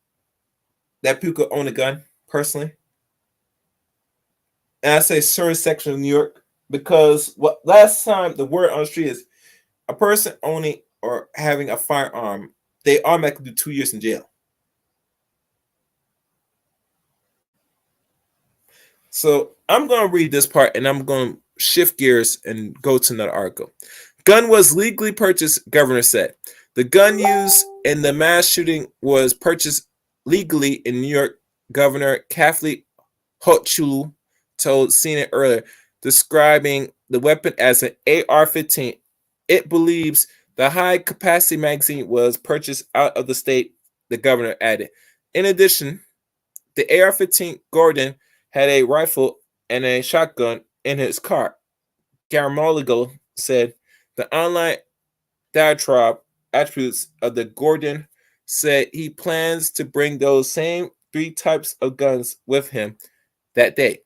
that people could own a gun, personally. And I say certain section of New York because what last time the word on the street is a person owning or having a firearm, they automatically do 2 years in jail. So I'm going to read this part and I'm going to shift gears and go to another article. Gun was legally purchased, governor said. The gun used in the mass shooting was purchased legally in New York. Governor Kathy Hochul told CNN earlier, describing the weapon as an AR-15. It believes the high-capacity magazine was purchased out of the state, the governor added. In addition, the AR-15 Gordon had a rifle and a shotgun in his car. Garamoligo said the online diatribe attributes of the Gordon said he plans to bring those same 3 types of guns with him that day.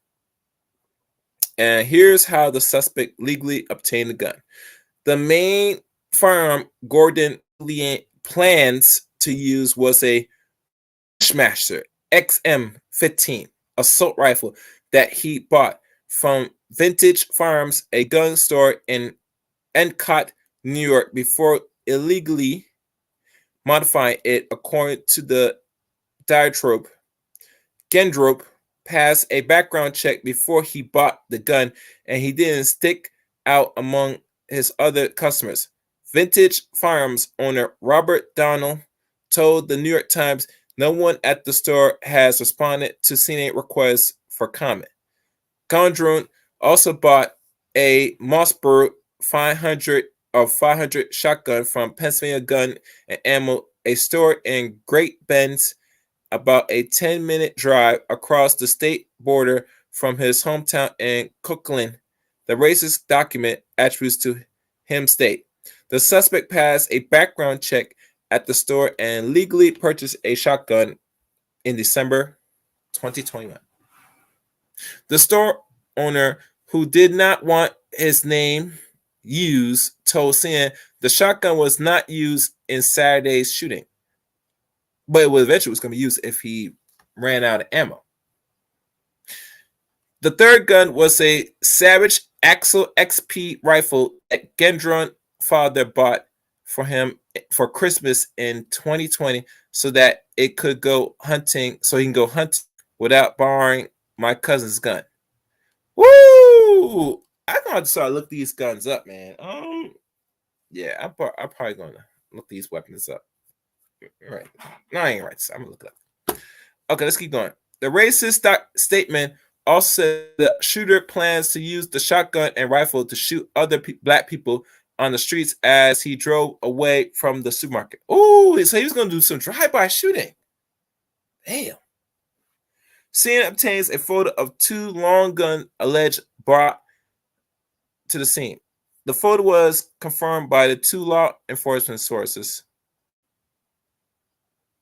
And here's how the suspect legally obtained the gun. The main firearm Gordon plans to use was a Bushmaster XM15 assault rifle that he bought from Vintage Firearms, a gun store in Endicott, New York, before illegally modifying it. According to the diatribe, Gendrop passed a background check before he bought the gun, and he didn't stick out among his other customers. Vintage Firearms owner Robert Donnell told the New York Times no one at the store has responded to CNN requests for comment. Gondron also bought a Mossberg 500 shotgun from Pennsylvania Gun and Ammo, a store in Great Bend, about a 10-minute drive across the state border from his hometown in Cookland. The racist document attributes to him state the suspect passed a background check at the store and legally purchased a shotgun in December 2021. The store owner, who did not want his name used, told CNN the shotgun was not used in Saturday's shooting, but it was eventually going to be used if he ran out of ammo. The third gun was a Savage Axle XP rifle that Gendron father bought for him for Christmas in 2020 so that it could go hunting, so he can go hunting without borrowing my cousin's gun. Woo! I'm gonna start look these guns up, man. Yeah, I'm probably gonna look these weapons up. Right? No, I ain't right. So I'm gonna look it up. Okay, let's keep going. The racist statement also said the shooter plans to use the shotgun and rifle to shoot other black people on the streets as he drove away from the supermarket. Oh, so he was gonna do some drive-by shooting. Damn. CNN obtains a photo of 2 long guns alleged brought to the scene. The photo was confirmed by the 2 law enforcement sources.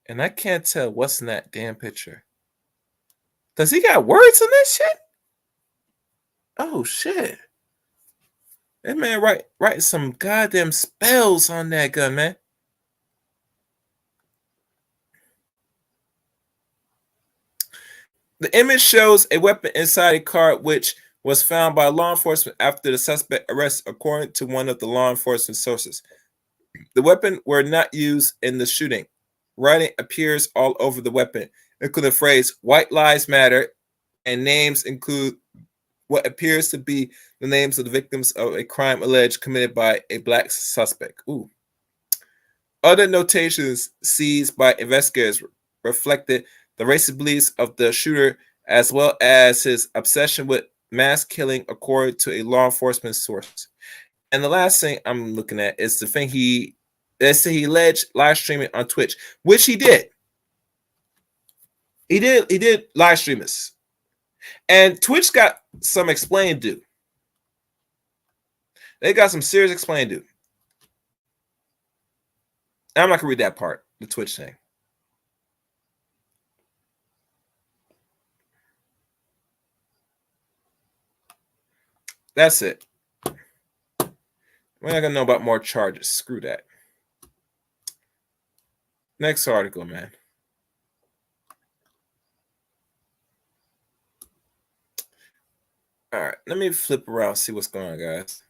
And I can't tell what's in that damn picture. Does he got words in that shit? Oh, shit. That man write some goddamn spells on that gun, man. The image shows a weapon inside a car, which was found by law enforcement after the suspect arrest, according to one of the law enforcement sources. The weapon were not used in the shooting. Writing appears all over the weapon, including the phrase "White Lives Matter," and names include what appears to be the names of the victims of a crime alleged committed by a black suspect. Ooh. Other notations seized by investigators reflected the racist beliefs of the shooter, as well as his obsession with mass killing, according to a law enforcement source. And the last thing I'm looking at is the thing he alleged live streaming on Twitch, which he did. He did live stream this. And Twitch got some explaining to do. They got some serious explaining to do. I'm not gonna read that part, the Twitch thing. That's it. We're not gonna know about more charges. Screw that. Next article, man. All right, let me flip around, see what's going on, guys.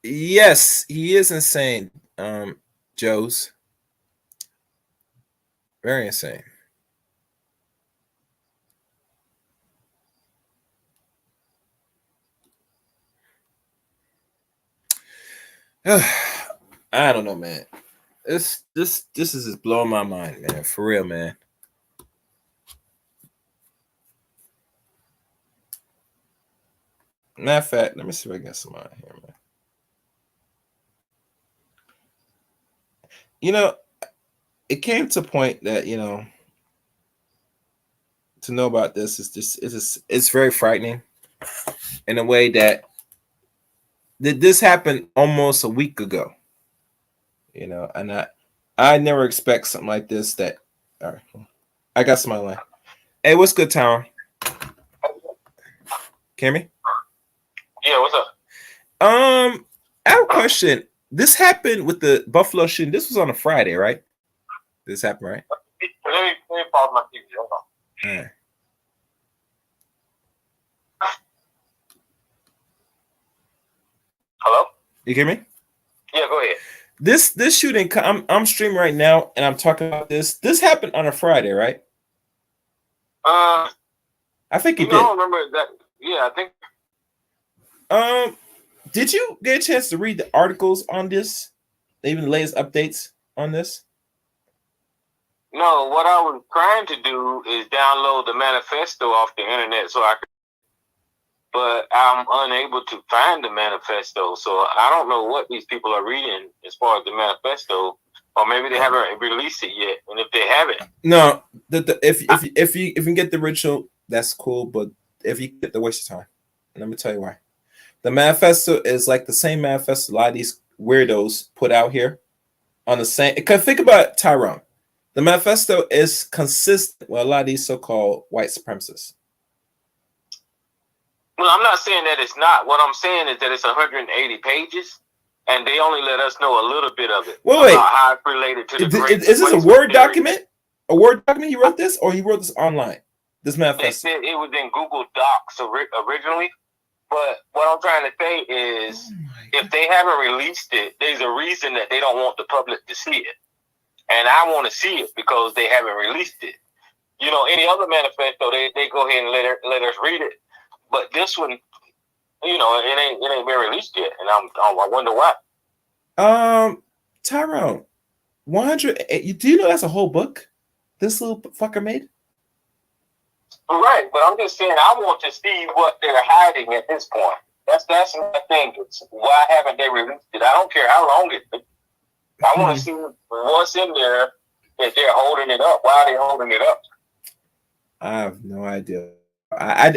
Yes, he is insane, Joe's. Very insane. I don't know, man. This is just blowing my mind, man. For real, man. Matter of fact, let me see if I can get some out here, man. You know, it came to a point that to know about this is just it's very frightening in a way that this happened almost a week ago. And I never expect something like this. That all right, I got some line. Hey, what's good, Tower? Cammy? Yeah, what's up? I have a question. This happened with the Buffalo shooting. This was on a Friday, right? This happened, right? Let me pause my TV. Hold on. All right. Hello? You hear me? Yeah, go ahead. This shooting, I'm streaming right now, and I'm talking about this. This happened on a Friday, right? I I think it I did. don't remember that. Yeah, I think. Did you get a chance to read the articles on this? Even the latest updates on this? No, what I was trying to do is download the manifesto off the internet so I could, but I'm unable to find the manifesto. So I don't know what these people are reading as far as the manifesto, or maybe they haven't released it yet. And if they haven't, No, if you can get the original, that's cool. But if you get the waste of time, let me tell you why. The manifesto is like the same manifesto a lot of these weirdos put out here on the same. Because think about it, Tyrone. The manifesto is consistent with a lot of these so-called white supremacists. well, I'm not saying that it's not. What I'm saying is that it's 180 pages, and they only let us know a little bit of it. Wait. About how it's related to the Great Is this a Replacement Word Theory. document? A Word document he wrote this? Or he wrote this online? This They manifesto? said it was in Google Docs originally, but what I'm trying to say is, if they haven't released it, there's a reason that they don't want the public to see it, and I want to see it because they haven't released it. Any other manifesto, they go ahead and let us read it, but this one, it ain't been released yet, and I wonder why. Tyrone, 100. Do you know that's a whole book? This little fucker made. Right, but I'm just saying I want to see what they're hiding at this point. That's my thing. It's why haven't they released it? I don't care how long it is. I want to see what's in there that they're holding it up. Why are they holding it up? I have no idea. I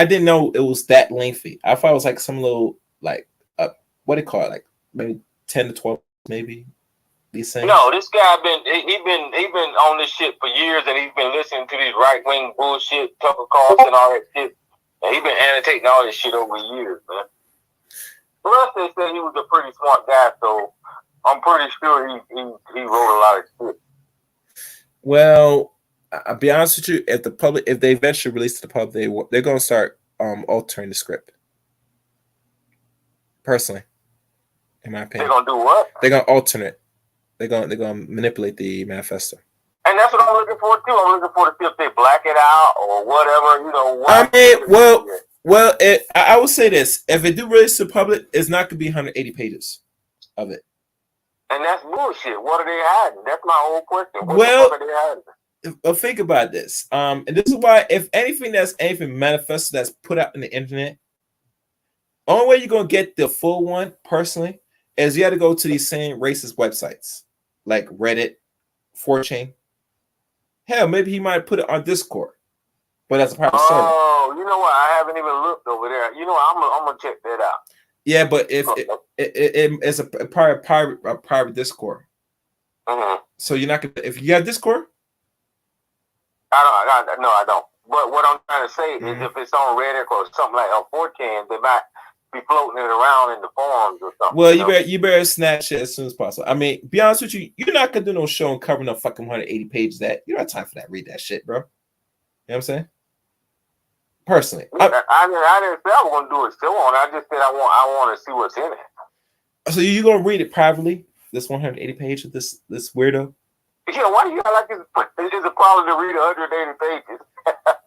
didn't know it was that lengthy. I thought it was like some little what do you call it? Like maybe 10 to 12, maybe these things. No, this guy he been on this shit for years, and he's been listening to these right wing bullshit, Tucker Carlson, and all that shit. And he's been annotating all this shit over years, man. Plus, they said he was a pretty smart guy, so I'm pretty sure he wrote a lot of shit. Well, I'll be honest with you. If they eventually release to the public, they're gonna start altering the script. Personally, in my opinion, They're gonna do what? they're gonna alternate. They're gonna manipulate the manifesto. And that's what I'm looking for too. I'm looking for to see if they black it out or whatever. I would say this: if it do release to the public, it's not gonna be 180 pages of it. And that's bullshit. What are they hiding? That's my whole question. What Well, the fuck are they hiding? Well, think about this. And this is why, if anything manifesto that's put out in the internet, only way you're gonna get the full one, personally, is you got to go to these same racist websites like Reddit, 4chan. Hell, maybe he might put it on Discord, but that's a private server. Oh, you know what? I haven't even looked over there. You know what? I'm gonna check that out. Yeah, but if it's a private Discord, so you're not gonna. If you got Discord, I don't. But what I'm trying to say is, if it's on Reddit or something like 4chan, they might be floating it around in the forums or something. well, you better snatch it as soon as possible. I mean, be honest with you, you're not gonna do no show and covering up fucking 180 pages. That you don't have time for that. Read that shit, bro. You know what I'm saying? Personally, I didn't say I was gonna do a show on it. I just said I want to see what's in it. so you gonna read it privately? This 180 page of this weirdo? Yeah, why do you like it's a problem to read 180 pages?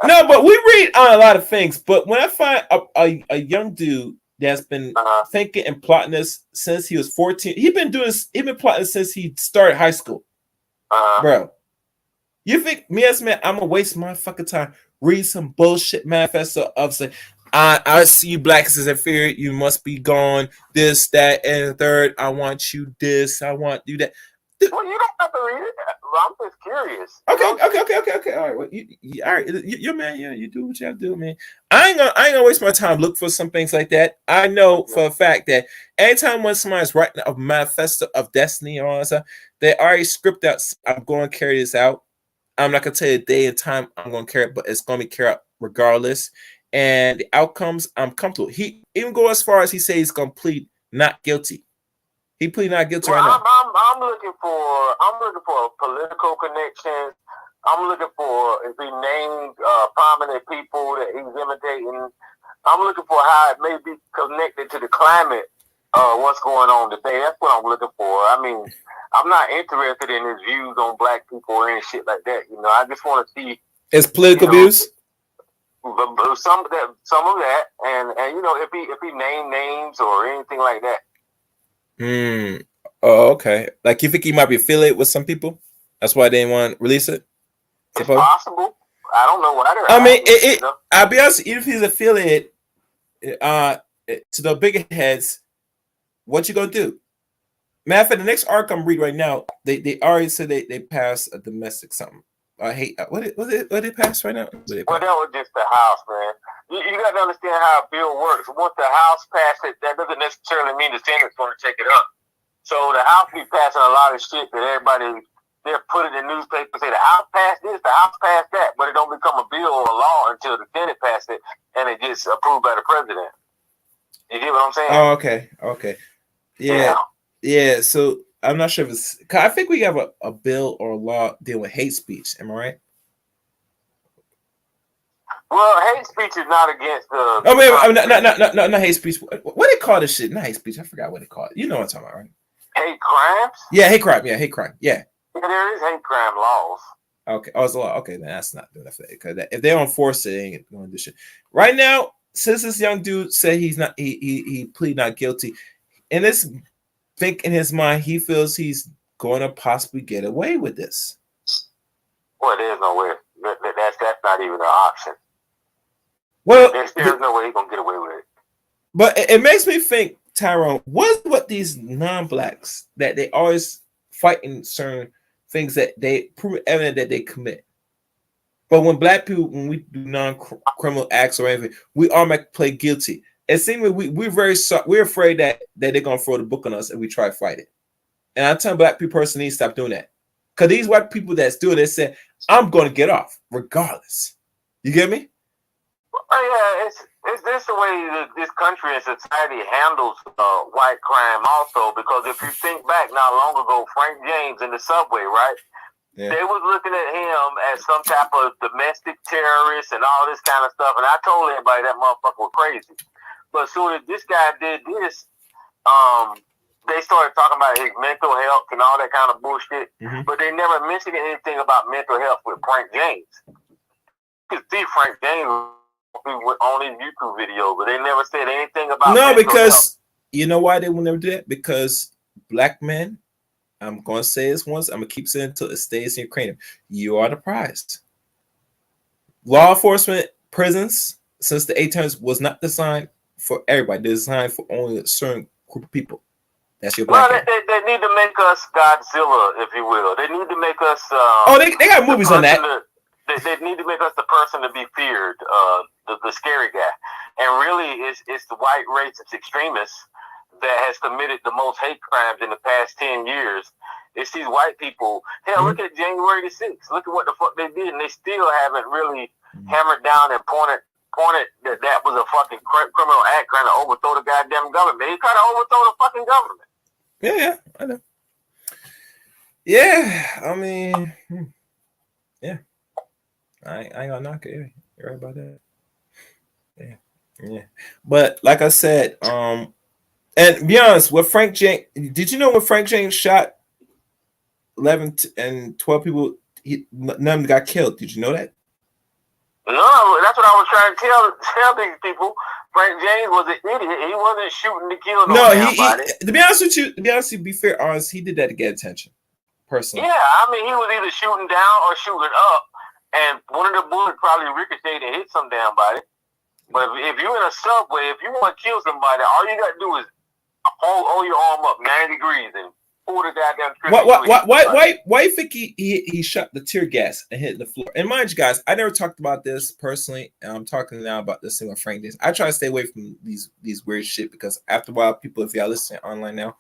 No, but we read on a lot of things. But when I find a young dude that's been thinking and plotting this since he was 14, he's been plotting since he started high school, bro. You think me as a man, I'm gonna waste my fucking time read some bullshit manifesto of saying I see you black as inferior. You must be gone. This, that, and the third. I want you this. I want you that. Well, you don't have to read it. I'm just curious. Okay. All right. Well, all right. You're man. Yeah, you do what you have to do, man. I ain't gonna waste my time looking for some things like that. I know for a fact that anytime when somebody's writing a manifesto of destiny or all that stuff, they already script out. I'm going to carry this out. I'm not gonna tell you the day and time I'm gonna carry it, but it's gonna be carried out regardless. And the outcomes, I'm comfortable. He even go as far as he says he's gonna plead not guilty. He plead not guilty right now. I'm looking for political connections. I'm looking for if he named prominent people that he's imitating. I'm looking for how it may be connected to the climate. What's going on today? That's what I'm looking for. I mean, I'm not interested in his views on black people or any shit like that. You know, I just want to see his political views. Some of that, and you know, if he named names or anything like that. Oh, okay. Like you think he might be affiliated with some people? That's why they didn't want to release it? It's possible. I don't know why. I mean, I'll be honest, even if he's affiliated to the bigger heads, what you gonna do? Matter of fact, the next article I'm reading right now, they already said they passed a domestic something. I hate what they passed right now. Well, that was just the House, man. You got to understand how a bill works. Once the House passes it, that doesn't necessarily mean the Senate's going to take it up. So the House be passing a lot of shit that everybody they're putting in the newspaper, say the House passed this, the House passed that, but it don't become a bill or a law until the Senate passes it and it gets approved by the president. You get what I'm saying? Oh, okay. Yeah. So I'm not sure if it's. I think we have a bill or a law dealing with hate speech. Am I right? Well, hate speech is not against the. Not hate speech. What they call this shit? Not hate speech. I forgot what they call it. You know what I'm talking about, right? Hate crimes? Yeah, hate crime. Yeah, hate crime. Yeah. There is hate crime laws. Okay. Oh, it's a law. Okay, then that's not doing that. Because if they don't enforce it, they ain't going to do shit. Right now, since this young dude said he's not, he plead not guilty, and this think in his mind he feels he's going to possibly get away with this. Well, there's no way. That's not even an option. Well, there's no way he's gonna get away with it. But it makes me think, Tyrone, what these non-blacks that they always fight in certain things that they prove evident that they commit. But when black people, when we do non-criminal acts or anything, we automatically play guilty. It seems we're afraid that they're gonna throw the book on us if we try to fight it. And I tell black people personally, stop doing that. Because these white people that's doing it said, I'm gonna get off regardless. You get me? Yeah, it's this the way that this country and society handles white crime also, because if you think back not long ago, Frank James in the subway, right? Yeah. They was looking at him as some type of domestic terrorist and all this kind of stuff, and I told everybody that motherfucker was crazy. But as soon as this guy did this, they started talking about his mental health and all that kind of bullshit, but they never mentioned anything about mental health with Frank James. You can see Frank James on his YouTube video, but they never said anything about mental health. You know why they will never do that? Because black men, I'm going to say this once, I'm going to keep saying it until it stays in your cranium. You are the prize. Law enforcement, prisons, since the 1800s, was not designed for everybody. They're designed for only a certain group of people. That's your black. Well, they need to make us Godzilla, if you will. They need to make us. They got movies on that. They need to make us the person to be feared, the scary guy. And really, it's the white racist extremists that has committed the most hate crimes in the past 10 years. It's these white people. Hell, look at January the 6th. Look at what the fuck they did, and they still haven't really hammered down and pointed that was a fucking criminal act trying to overthrow the goddamn government. He tried to overthrow the fucking government. Yeah, I know. Yeah, I mean, yeah. I ain't gonna knock it. Yeah, you're right about that. Yeah. But like I said, and be honest, with Frank James, did you know when Frank James shot 11 and 12 people, none of them got killed? Did you know that? No, that's what I was trying to tell these people. Frank James was an idiot. He wasn't shooting to kill nobody. To be honest with you, to be fair, honest, he did that to get attention. Personally. Yeah, I mean, he was either shooting down or shooting up, and one of the bullets probably ricocheted and hit some damn body. But if you're in a subway, if you want to kill somebody, all you got to do is hold your arm up 90 degrees and pull the goddamn trigger. Why you think he shot the tear gas and hit the floor? And mind you, guys, I never talked about this personally, and I'm talking now about this thing with Frank Davis. I try to stay away from these weird shit because after a while, people, if y'all listening online now,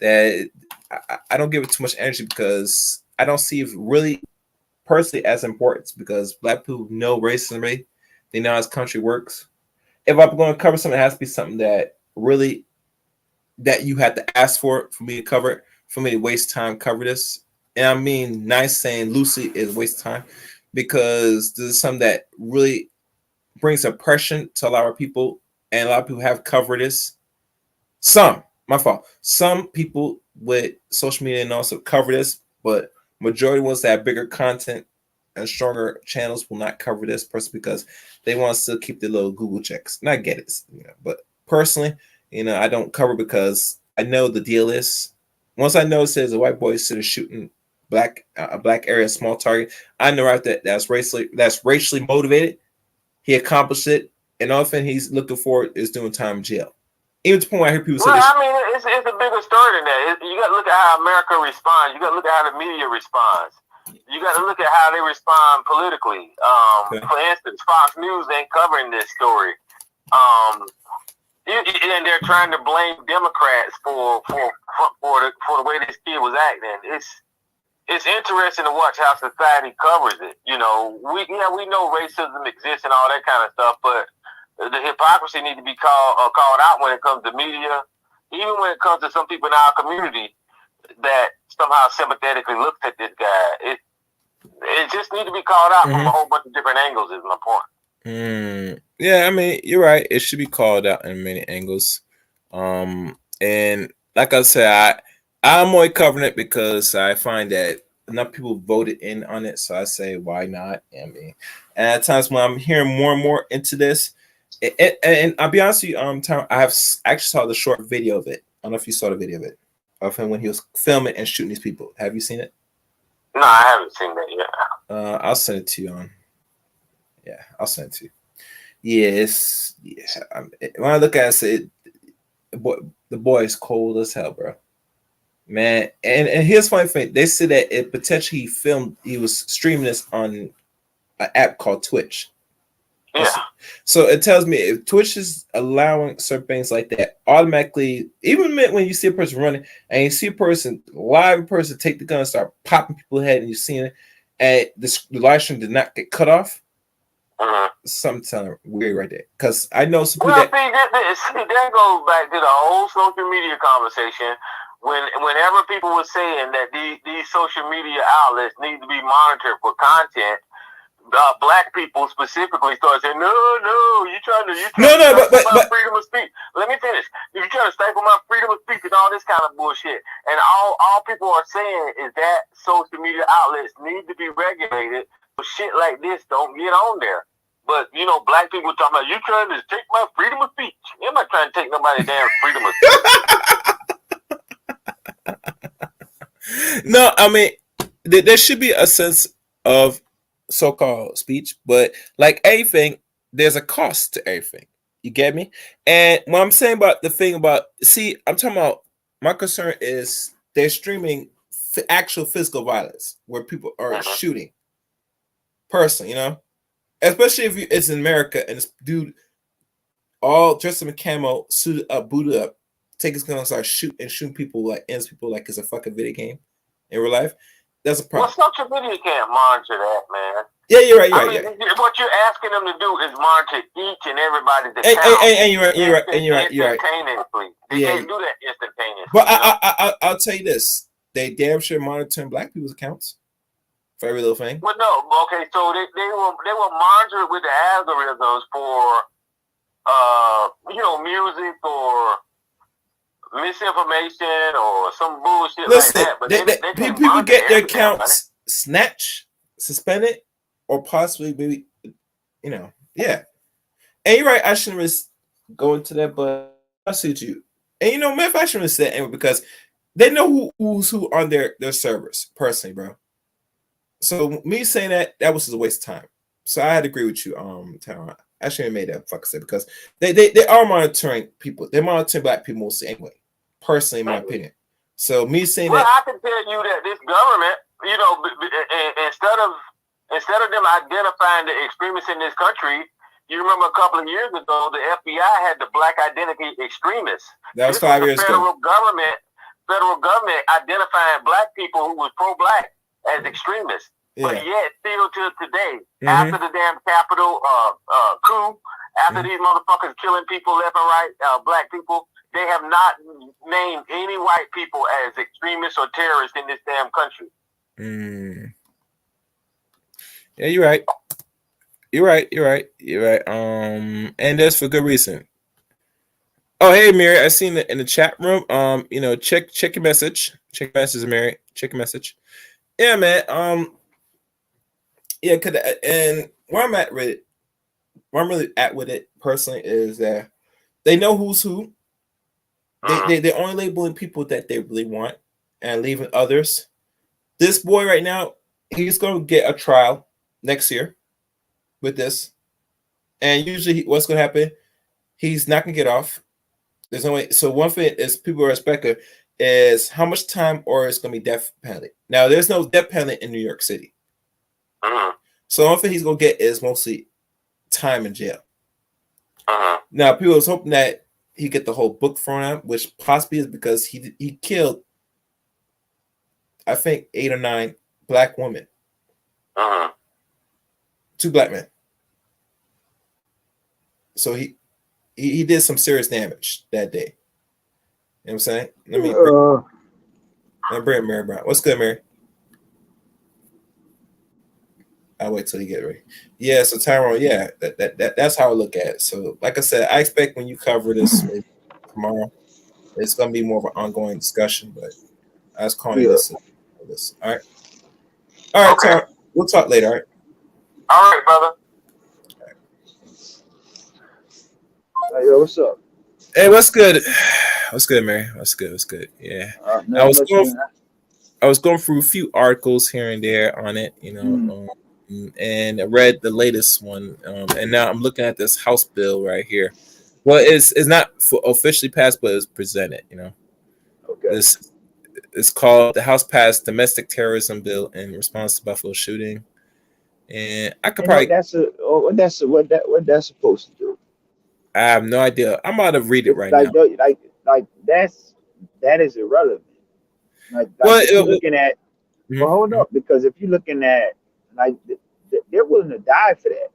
that I don't give it too much energy because I don't see it really personally as important because black people know racism, right? They know how this country works. If I'm going to cover something, it has to be something that really that you had to ask for me to cover it, for me to waste time cover this. And I mean, nice saying loosely is waste time because this is something that really brings oppression to a lot of people, and a lot of people have covered this. Some people with social media and also cover this, but majority ones that have bigger content and stronger channels will not cover this person because they want to still keep their little Google checks. And I get it, but personally, I don't cover because I know the deal is once I know it says a white boy is shooting a black area, small target, I know right that's racially motivated. He accomplished it, and often he's looking for is doing time in jail. Even to the point where I hear people say, I mean, it's a bigger story than that. You got to look at how America responds. You got to look at how the media responds. You got to look at how they respond politically. For instance, Fox News ain't covering this story. And they're trying to blame Democrats for the way this kid was acting. It's interesting to watch how society covers it. We know racism exists and all that kind of stuff, but the hypocrisy needs to be called out when it comes to media, even when it comes to some people in our community that somehow sympathetically looks at this guy. It just needs to be called out from a whole bunch of different angles. Is my point. Yeah, I mean, you're right. It should be called out in many angles. And like I said, I'm only covering it because I find that enough people voted in on it. So I say, why not? I mean, and at times when I'm hearing more and more into this, and I'll be honest with you, I have actually saw the short video of it. I don't know if you saw the video of it, of him when he was filming and shooting these people. Have you seen it? No, I haven't seen that yet. I'll send it to you I'll send it to you. Yes, when I look at it, the boy is cold as hell, bro. Man, and here's the funny thing: they said that it potentially he was streaming this on an app called Twitch. Yeah. So it tells me if Twitch is allowing certain things like that, automatically, even when you see a person running and you see a live person take the gun and start popping people's head and you're seeing it, and the live stream did not get cut off, something weird right there. Because I know some people that goes back to the whole social media conversation. Whenever people were saying that these social media outlets need to be monitored for content, black people specifically started saying, no, you're trying to stifle my freedom of speech. Let me finish. You're trying to stifle my freedom of speech and all this kind of bullshit. And all people are saying is that social media outlets need to be regulated, but shit like this don't get on there. But black people talking about you trying to take my freedom of speech. I'm not trying to take nobody's damn freedom of speech. No, I mean there should be a sense of so-called speech, but like anything, there's a cost to everything. You get me? And what I'm saying about the thing about, I'm talking about, my concern is they're streaming actual physical violence where people are shooting. Personally, especially if it's in America and this dude all dressed in camo, suited up, booted up, take his gun and start shooting people like it's a fucking video game in real life. That's a problem. Well, social media can't monitor that, man. Yeah, you're right. What you're asking them to do is monitor each and everybody's account. And you're right. Instantaneously. They can't do that instantaneously. But I'll tell you this: they damn sure monitoring black people's accounts for every little thing. Well, no, okay. So they will monitor it with the algorithms for music or misinformation or some bullshit like that. But people get their accounts snatched, suspended, or possibly maybe, yeah. And you're right, I shouldn't go into that, but I see you. And matter I shouldn't have said anyway because they know who's who on their servers personally, bro. So me saying that was just a waste of time. So I had to agree with you, Tyrone. I shouldn't have made that fucker say because they are monitoring people. They're monitoring black people mostly anyway. Personally, in my opinion. So me saying well, that, I can tell you that this government, you know, instead of them identifying the extremists in this country, you remember a couple of years ago, the FBI had the black identity extremists. that was 5 years ago. Federal government identifying black people who was pro-black as extremists. Yeah. But yet, still to today, after the damn Capitol coup, after these motherfuckers killing people left and right, black people, they have not named any white people as extremists or terrorists in this damn country. Yeah, you're right. You're right. And that's for good reason. Oh, hey, Mary, I seen it in the chat room. You know, check your message. Check your message, Mary. Check your message. Yeah, man. Yeah, and where I'm at with it, where I'm really at with it personally is that they know who's who. They're only labeling people that they really want and leaving others. This boy right now, he's going to get a trial next year with this. And usually what's going to happen, he's not going to get off. There's no way. So one thing is people are expecting is how much time or it's going to be death penalty. Now, there's no death penalty in New York City. So one thing he's going to get is mostly time in jail. Now, people was hoping that he get the whole book thrown out, which possibly is because he killed, I think, 8 or 9 black women. 2 black men. So he did some serious damage that day. You know what I'm saying? Let me bring Mary Brown. What's good, Mary? I'll wait till you get ready. Yeah, so Tyrone, yeah, that's how I look at it. So, like I said, I expect when you cover this maybe tomorrow, it's gonna be more of an ongoing discussion. But I was calling this. All right, okay. Tyrone, we'll talk later. All right. All right, brother. Hey, yo, what's up? Hey, what's good? What's good, Mary? What's good? Yeah, I was going through a few articles here and there on it, you know. And I read the latest one, and now I'm looking at this House bill right here. Well, it's not officially passed, but it's presented. You know, this it's called the House passed domestic terrorism bill in response to Buffalo shooting, and I could probably what that's supposed to do. I have no idea. I'm about to read it right now. Like that is irrelevant. If you're looking at, well, hold up, because if you're looking at like they're willing to die for that.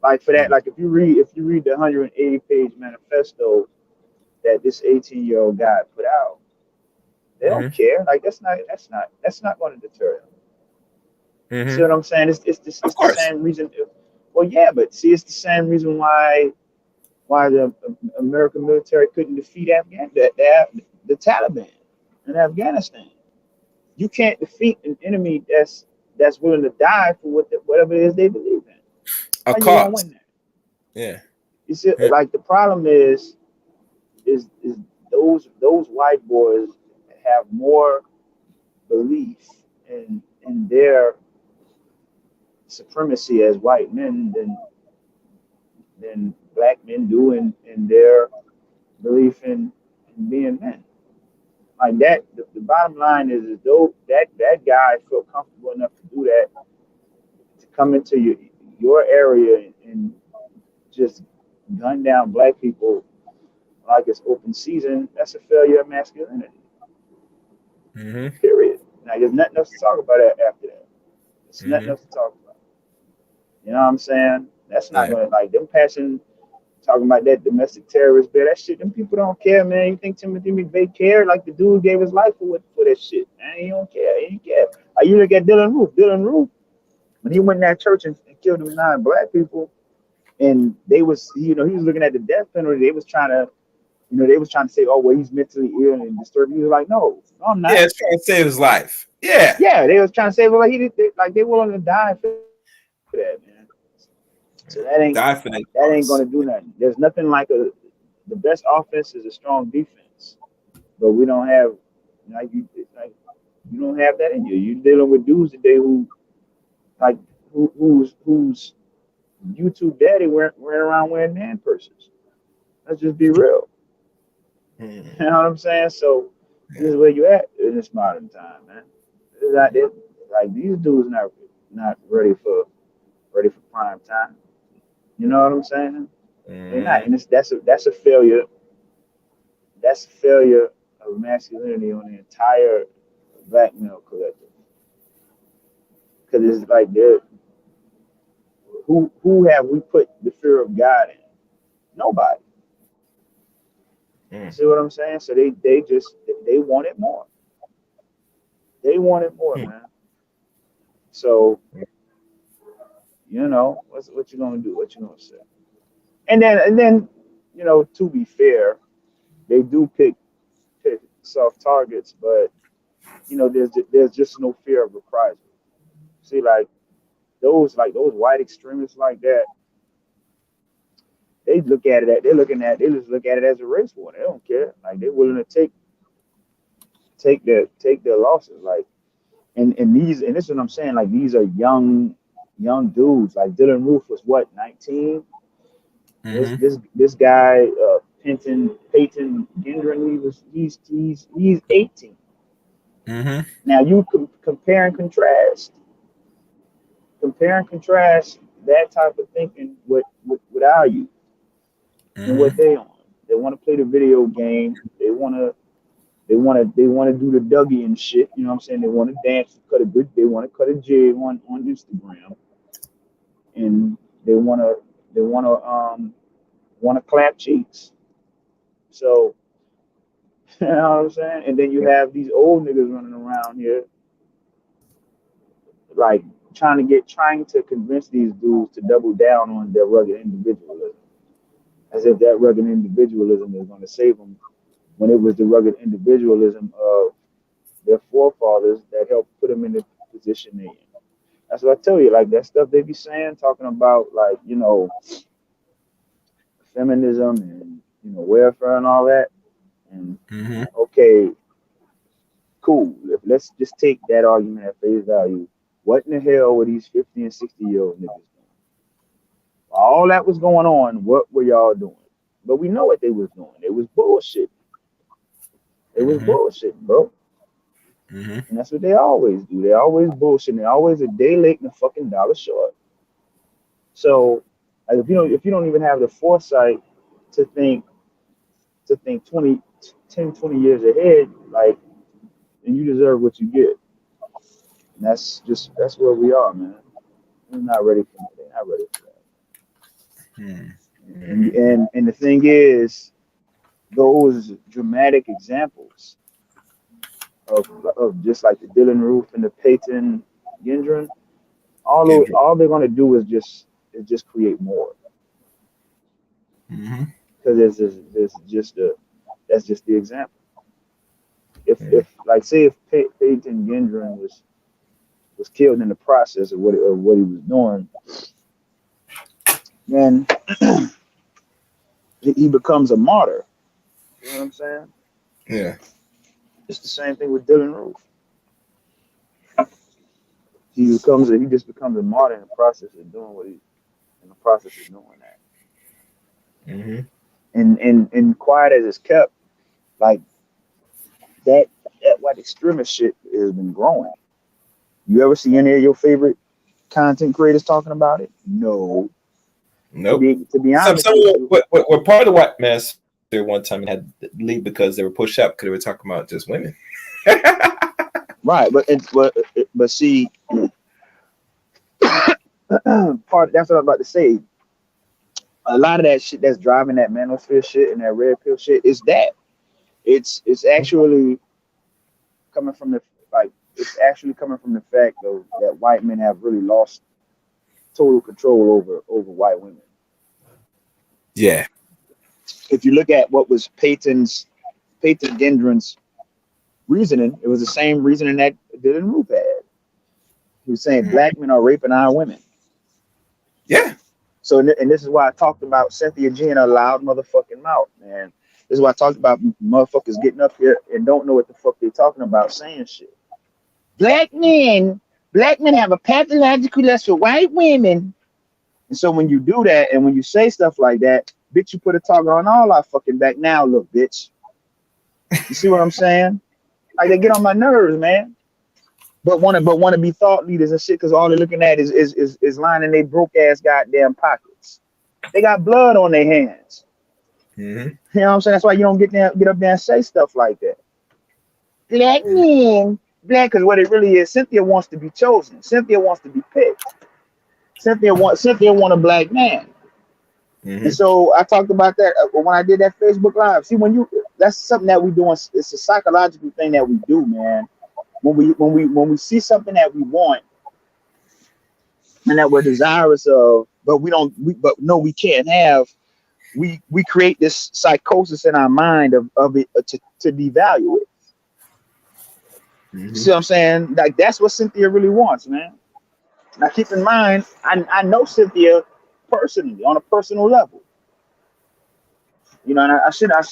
Like for that, like if you read the 180-page manifesto that this 18-year-old guy put out, they don't care. Like that's not going to deter them. See what I'm saying? It's the same reason. Well, yeah, but see, it's the same reason why the American military couldn't defeat the Taliban in Afghanistan. You can't defeat an enemy that's willing to die for whatever it is they believe in. A cause. Yeah. You see, like the problem is those white boys have more belief in their supremacy as white men than black men do in their belief in being men. Like that, the bottom line is though that guy felt comfortable enough to do that, to come into your area and just gun down black people like it's open season, that's a failure of masculinity. Period. Now there's nothing else to talk about after that. There's nothing else to talk about. You know what I'm saying? That's not going to, like, them talking about that domestic terrorist bill, that shit, them people don't care, man. You think Timothy McVeigh cared? Like, the dude gave his life for that shit, man. He don't care. He didn't care. Like, you look at Dylan Roof, when he went in that church and killed them 9 black people, and they was, he was looking at the death penalty. They was trying to say, oh, well, he's mentally ill and disturbed. He was like, no, I'm not. Yeah, it's trying to save his life. Yeah. Yeah, they was trying to say, well, they willing to die for that, man. So that ain't gonna do nothing. There's nothing like the best offense is a strong defense, but we don't have you don't have that in you. You're dealing with dudes today whose YouTube daddy went around wearing man purses. Let's just be real. You know what I'm saying? So this is where you at in this modern time, man. It's not it, like these dudes not ready for prime time. You know what I'm saying? They're not, and that's a failure. That's a failure of masculinity on the entire black male collective. Because it's like who have we put the fear of God in? Nobody. See what I'm saying? So they wanted more. They wanted more, man. So you know what you gonna do? What you gonna say? And then you know, to be fair, they do pick soft targets, but you know, there's just no fear of reprisal. See, like those white extremists like that, they just look at it as a race war. They don't care. Like they're willing to take their losses. Like and this is what I'm saying. Like these are young dudes. Like Dylan Roof was what, 19? This guy Peyton Gendron, he's 18. Now you compare and contrast that type of thinking with our youth and what they on. They want to play the video game. They want to do the Dougie and shit. You know what I'm saying? They want to dance, they want to cut a jig on Instagram, and they want to clap cheeks. So you know what I'm saying? And then you have these old niggas running around here, like trying to convince these dudes to double down on their rugged individualism, as if that rugged individualism is going to save them, when it was the rugged individualism of their forefathers that helped put them in the position they're in. That's what I tell you. Like that stuff they be saying, talking about, like, you know, feminism and, you know, welfare and all that. And okay, cool. Let's just take that argument at face value. What in the hell were these 50 and 60-year-old niggas doing? While all that was going on, what were y'all doing? But we know what they was doing. It was bullshit. It was bullshit, bro. And that's what they always do. They always bullshit. They're always a day late and a fucking dollar short. So, like, if you don't even have the foresight to think 10, 20 years ahead, like, then you deserve what you get. And that's where we are, man. We're not ready for that. They're not ready for that. And the thing is, those dramatic examples of just like the Dylan Roof and the Peyton Gendron, all they're gonna do is just create more. Because that's just the example. If like, say if Peyton Gendron was killed in the process of what he was doing, then he becomes a martyr. You know what I'm saying? Yeah. It's the same thing with Dylan Roof. He just becomes a martyr in the process of doing that. And quiet as it's kept, like that white extremist shit has been growing. You ever see any of your favorite content creators talking about it? No. Nope. To be honest, some were part of the white mass there one time and had to leave because they were pushed up because they were talking about just women. Right, but see, that's what I'm about to say. A lot of that shit that's driving that manosphere shit and that red pill shit is that. It's actually coming from the fact of that white men have really lost total control over white women. Yeah. If you look at what was Peyton Gendron's reasoning, it was the same reasoning that Dylan Roof had. He was saying black men are raping our women. Yeah. So, and this is why I talked about Cynthia G in a loud motherfucking mouth, man. This is why I talked about motherfuckers getting up here and don't know what the fuck they're talking about, saying shit. Black men have a pathological lust for white women. And so when you do that, and when you say stuff like that, bitch, you put a target on all our fucking back now, look, bitch. You see what I'm saying? Like, they get on my nerves, man. But want to be thought leaders and shit, because all they're looking at is lining their broke ass goddamn pockets. They got blood on their hands. Mm-hmm. You know what I'm saying? That's why you don't get up there and say stuff like that. Black men, black, because what it really is, Cynthia wants to be chosen. Cynthia wants to be picked. Cynthia want a black man. Mm-hmm. And so I talked about that when I did that Facebook Live. See, that's something that we do. It's a psychological thing that we do, man. When we see something that we want and that we're desirous of, but we can't have. We create this psychosis in our mind of it to devalue it. Mm-hmm. See what I'm saying? Like, that's what Cynthia really wants, man. Now keep in mind, I know Cynthia personally on a personal level. You know, and I shouldn't have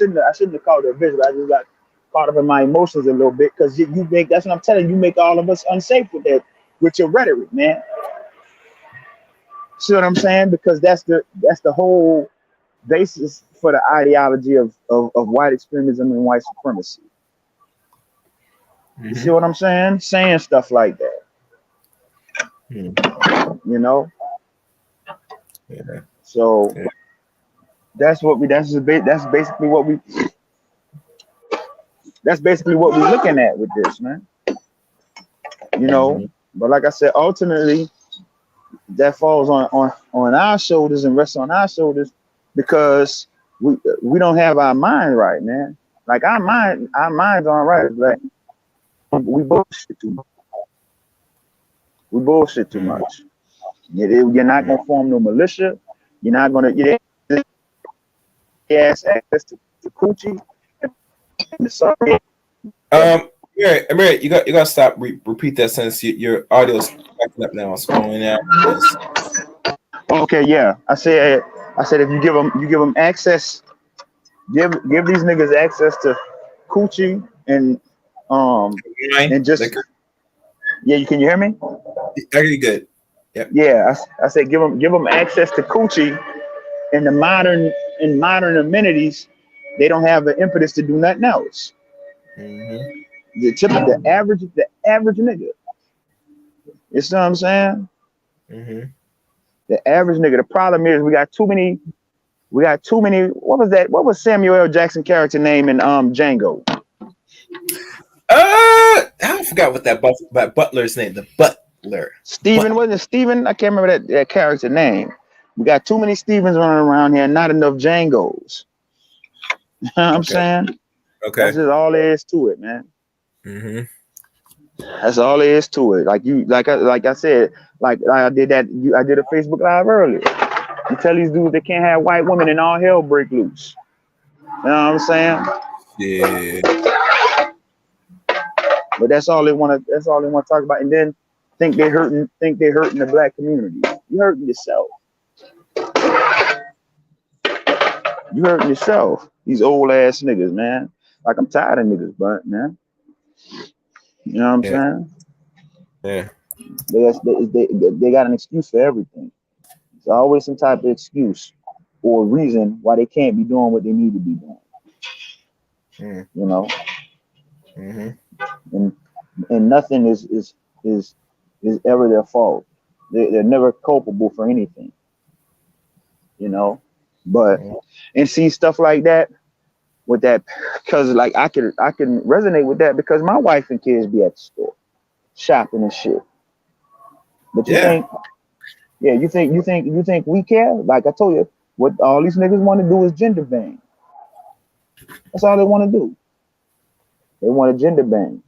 called her a bitch, but I just got caught up in my emotions a little bit, because you make, that's what I'm telling you, make all of us unsafe with your rhetoric, man. See what I'm saying? Because that's the whole basis for the ideology of white extremism and white supremacy. Mm-hmm. You see what I'm saying? Saying stuff like that. Mm-hmm. You know? Yeah. So that's basically what we're looking at with this, man. You know, Mm-hmm. but like I said, ultimately that falls on our shoulders and rests on our shoulders, because we don't have our mind right, man. Like our minds aren't right. Like, we bullshit too much. You're not gonna form no militia. You're not gonna get access to coochie. Amir, you gotta stop. Repeat that sentence. Your audio's backing up now. What's going on? Okay, yeah. I said if you give them access, give these niggas access to coochie and just yeah. Can you hear me? Actually, good. Yep. Yeah, I said give them access to coochie and the modern amenities. They don't have the impetus to do nothing else. Mm-hmm. The average nigga. You see what I'm saying? Mm-hmm. The average nigga. The problem is we got too many. What was that? What was Samuel L. Jackson character name in Django? I forgot what that butler's name. The butler. Steven, wasn't it Steven? I can't remember that character name. We got too many Stevens running around here, not enough Djangos. You know what I'm saying? Okay. That's just all there is to it, man. Mm-hmm. That's all there is to it. Like I said, I did a Facebook Live earlier. You tell these dudes they can't have white women and all hell break loose. You know what I'm saying? Yeah. But that's all they want to talk about, and then think they're hurting the black community. You hurting yourself. You hurting yourself. These old ass niggas, man. Like, I'm tired of niggas, but man. You know what I'm saying? Yeah. They got an excuse for everything. There's always some type of excuse or reason why they can't be doing what they need to be doing. Mm. You know? Mm-hmm. And nothing is ever their fault. They're never culpable for anything. You know? But and see stuff like that with that, because like I can resonate with that, because my wife and kids be at the store shopping and shit. But you think we care? Like I told you, what all these niggas want to do is gender bang. That's all they want to do. They want to gender bang.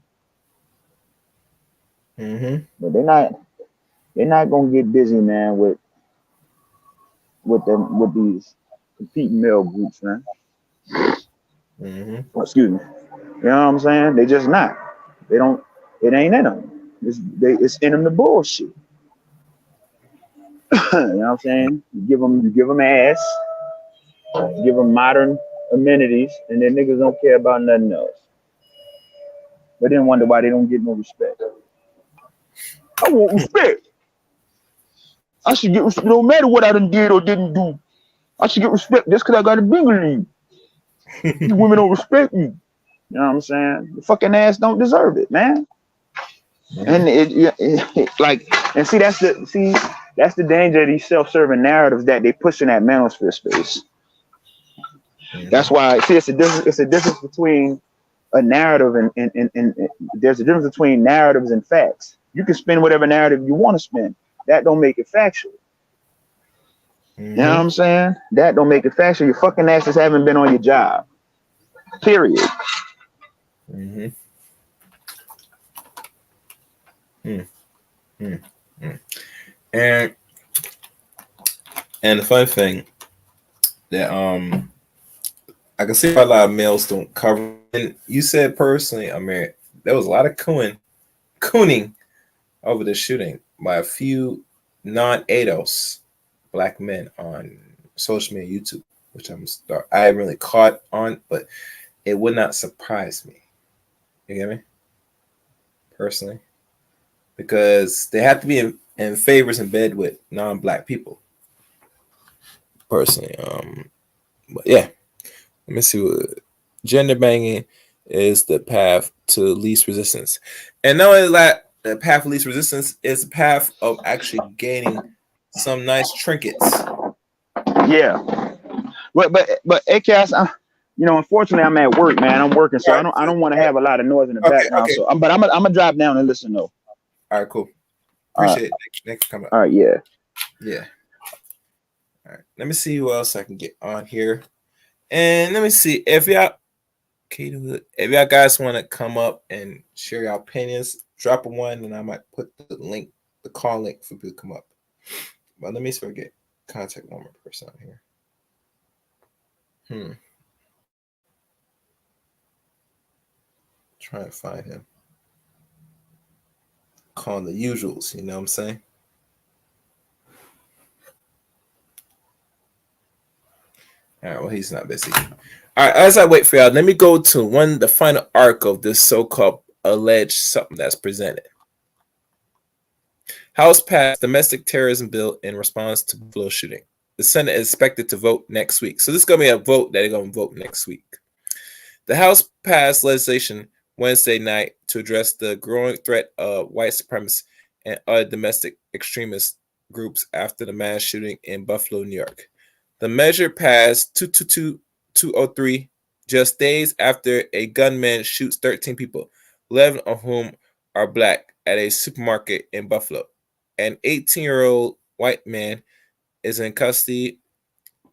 Mm-hmm. But they're not gonna get busy, man, with these competing male groups, man. Mm-hmm. Excuse me. You know what I'm saying? They just not. They don't. It ain't in them. It's in them to bullshit. You know what I'm saying? You give them ass, give them modern amenities, and then niggas don't care about nothing else. But then wonder why they don't get no respect. I want respect. I should get respect. No matter what I done did or didn't do, I should get respect just because I got a bigger league. You women don't respect me. You know what I'm saying? The fucking ass don't deserve it, man. And like, and see, that's the danger of these self-serving narratives that they push in that manosphere space. That's why, see, it's a difference between a narrative and there's a difference between narratives and facts. You can spin whatever narrative you want to spin. That don't make it factual. You know what I'm saying? That don't make it factual. Your fucking asses haven't been on your job. Period. And the funny thing that I can see why a lot of males don't cover. And you said personally, I mean, there was a lot of cooning over the shooting by a few non-ADOS black men on social media, YouTube, which I haven't really caught on, but it would not surprise me. You get me? Personally, because they have to be in favors in bed with non-black people. Personally, but yeah, let me see. What gender banging is the path to least resistance, and not only that, the path of least resistance is the path of actually gaining some nice trinkets. Yeah, but AKS, you know, unfortunately, I'm at work, man. I'm working, so I don't want to have a lot of noise in the background. Okay. So, but I'm gonna drive down and listen though. All right, cool. Appreciate it. Next come up. All right, yeah. All right, let me see who else I can get on here, and let me see if y'all guys want to come up and share your opinions. Drop a one, and I might put the call link for people to come up. But let me see if I get contact one more person on here. Try and find him. Calling the usuals, you know what I'm saying? All right, well, he's not busy. All right, as I wait for y'all, let me go to the final arc of this so-called alleged something that's presented. House passed domestic terrorism bill in response to Buffalo shooting. The Senate is expected to vote next week. So this is going to be a vote that they're going to vote next week. The House passed legislation Wednesday night to address the growing threat of white supremacists and other domestic extremist groups after the mass shooting in Buffalo, New York. The measure passed 222-203 just days after a gunman shoots 13 people, 11 of whom are black, at a supermarket in Buffalo. An 18-year-old white man is in custody,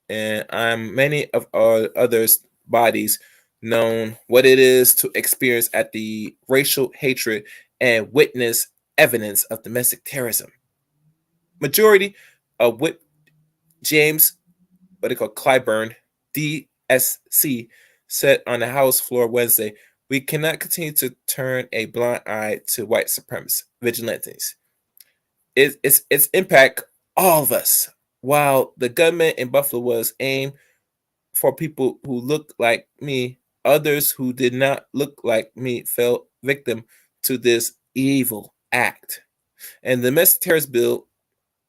and many of our others' bodies known what it is to experience at the racial hatred and witness evidence of domestic terrorism. Majority of Whip James, what they call Clyburn, DSC, said on the House floor Wednesday, "We cannot continue to turn a blind eye to white supremacist vigilantes. Its impact all of us. While the gunman in Buffalo was aimed for people who look like me, others who did not look like me fell victim to this evil act. And the Domestic Terrorism Bill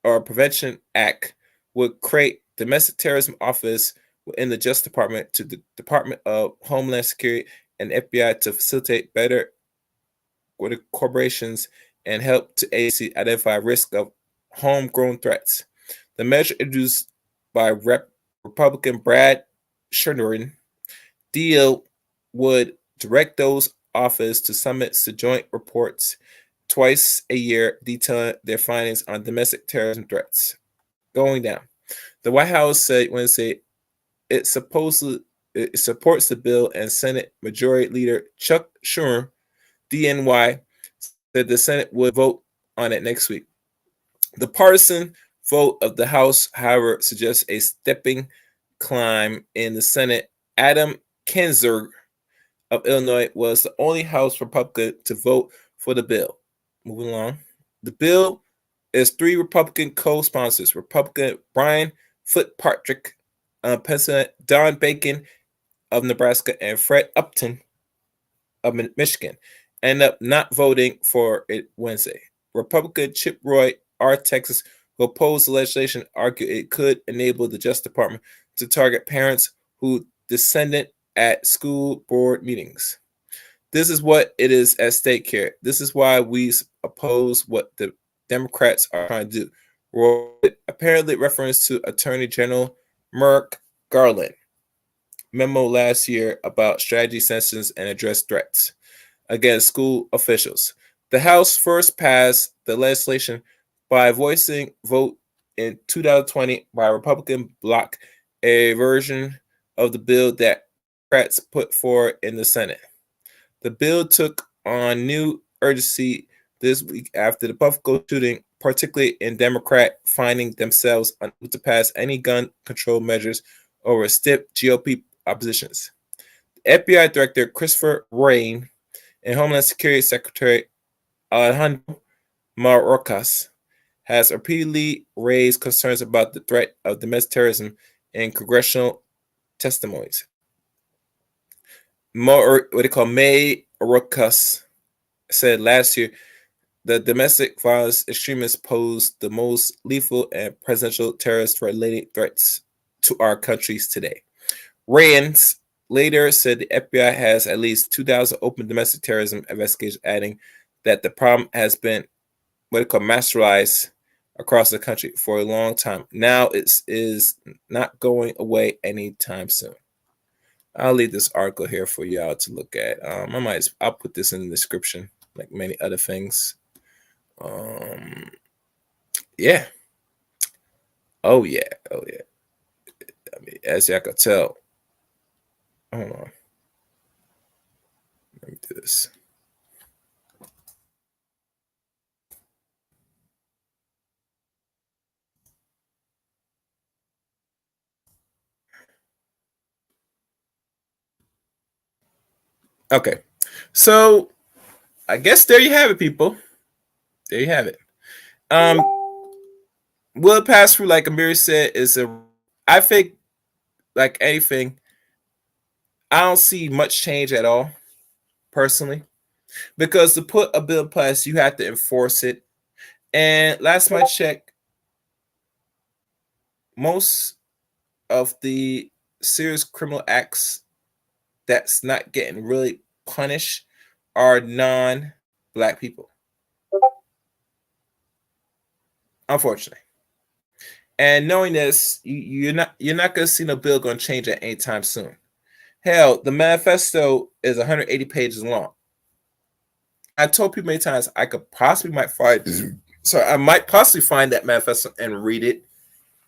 or Prevention Act would create domestic terrorism office within the Justice Department to the Department of Homeland Security and FBI to facilitate better with the corporations and help to agency identify risk of homegrown threats. The measure introduced by Republican Brad Shernorin deal would direct those office to submit to joint reports twice a year detailing their findings on domestic terrorism threats. Going down. The White House said Wednesday it supports the bill, and Senate Majority Leader Chuck Schumer, DNY, said the Senate would vote on it next week. The partisan vote of the House, however, suggests a stepping climb in the Senate. Adam Kinzinger of Illinois was the only House Republican to vote for the bill. Moving along. The bill is 3 Republican co-sponsors: Republican Brian Fitzpatrick, Pennsylvania, Don Bacon of Nebraska, and Fred Upton of Michigan, end up not voting for it Wednesday. Republican Chip Roy, R. Texas, who opposed the legislation argued it could enable the Justice Department to target parents who dissented at school board meetings. This is what it is at stake here. This is why we oppose what the Democrats are trying to do. Apparently reference to Attorney General Merrick Garland memo last year about strategy sessions and address threats against school officials. The House first passed the legislation by voicing vote in 2020 by a Republican bloc, a version of the bill that Democrats put forward in the Senate. The bill took on new urgency this week after the Buffalo shooting, particularly in Democrat finding themselves unable to pass any gun control measures over stiff GOP oppositions. The FBI Director Christopher Wray and Homeland Security Secretary Alejandro Mayorkas has repeatedly raised concerns about the threat of domestic terrorism in congressional testimonies. Mayorkas said last year the domestic violence extremists pose the most lethal and presidential terrorist-related threats to our countries today. Rayans later said the FBI has at least 2,000 open domestic terrorism investigations, adding that the problem has been masterized across the country for a long time. Now it is not going away anytime soon. I'll leave this article here for y'all to look at. I'll put this in the description, like many other things. Yeah. Oh yeah. I mean, as y'all can tell. Hold on. Let me do this. Okay, so I guess there you have it, people. There you have it. Will it pass through, like Amir said, I think, like anything, I don't see much change at all, personally. Because to put a bill in place, you have to enforce it. And last time I checked, most of the serious criminal acts that's not getting really punished are non-black people, unfortunately. And knowing this, you're not gonna see no bill gonna change at any time soon. Hell, the manifesto is 180 pages long. I told people many times I might possibly find that manifesto and read it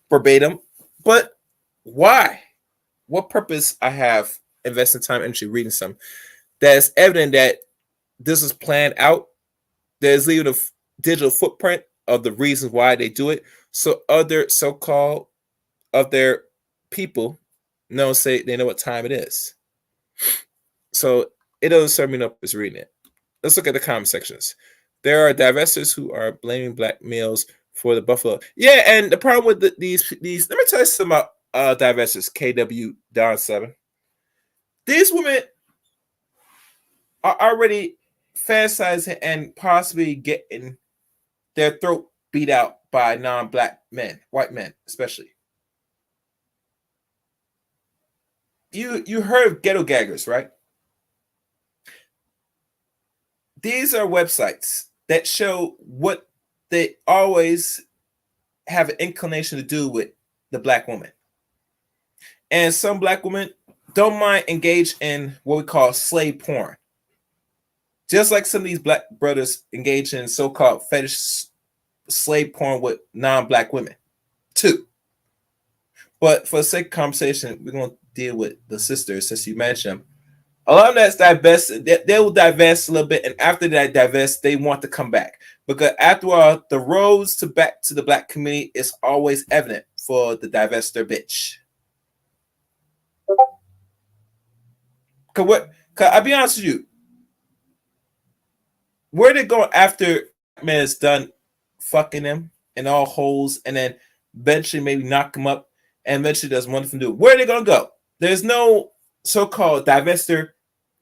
verbatim. But why? What purpose I have investing time and energy reading some that's evident that this is planned out? There's even a digital footprint of the reasons why they do it, so other so-called of their people say they know what time it is. So it doesn't serve me no purpose reading it. Let's look at the comment sections. There are divestors who are blaming black males for the Buffalo. Yeah, and the problem with these let me tell you something about divestors. KW Don 7. These women are already fantasizing and possibly getting their throat beat out by non-black men, white men especially. You heard of ghetto gaggers, right? These are websites that show what they always have an inclination to do with the black woman. And some black women don't mind engage in what we call slave porn. Just like some of these black brothers engage in so-called fetish slave porn with non-black women too. But for the sake of conversation, we're going to deal with the sisters since you mentioned them. A lot of that's divest. They will divest a little bit, and after that divest, they want to come back because after all, the roads to back to the black community is always evident for the divester bitch. Cause I'll be honest with you, where they going after man is done fucking them in all holes, and then eventually maybe knock them up, and eventually does one from do. Where are they gonna go? There's no so-called divester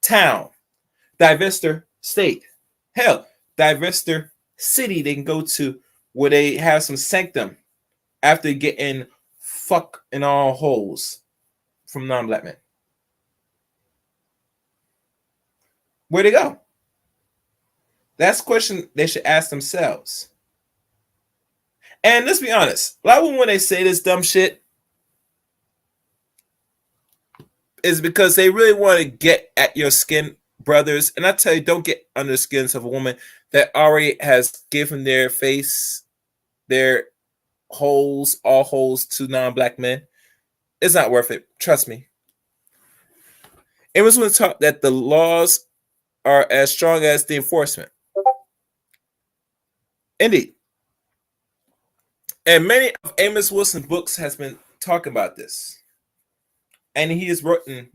town, divester state, hell, divester city they can go to where they have some sanctum after getting fuck in all holes from non-black men? Where'd they go? That's a question they should ask themselves. And let's be honest, a lot of women, when they say this dumb shit, is because they really want to get at your skin, brothers. And I tell you, don't get under the skins of a woman that already has given their face, their holes, all holes to non-black men. It's not worth it. Trust me. It was when taught that the laws are as strong as the enforcement. Indeed. And many of Amos Wilson's books has been talking about this. And he has written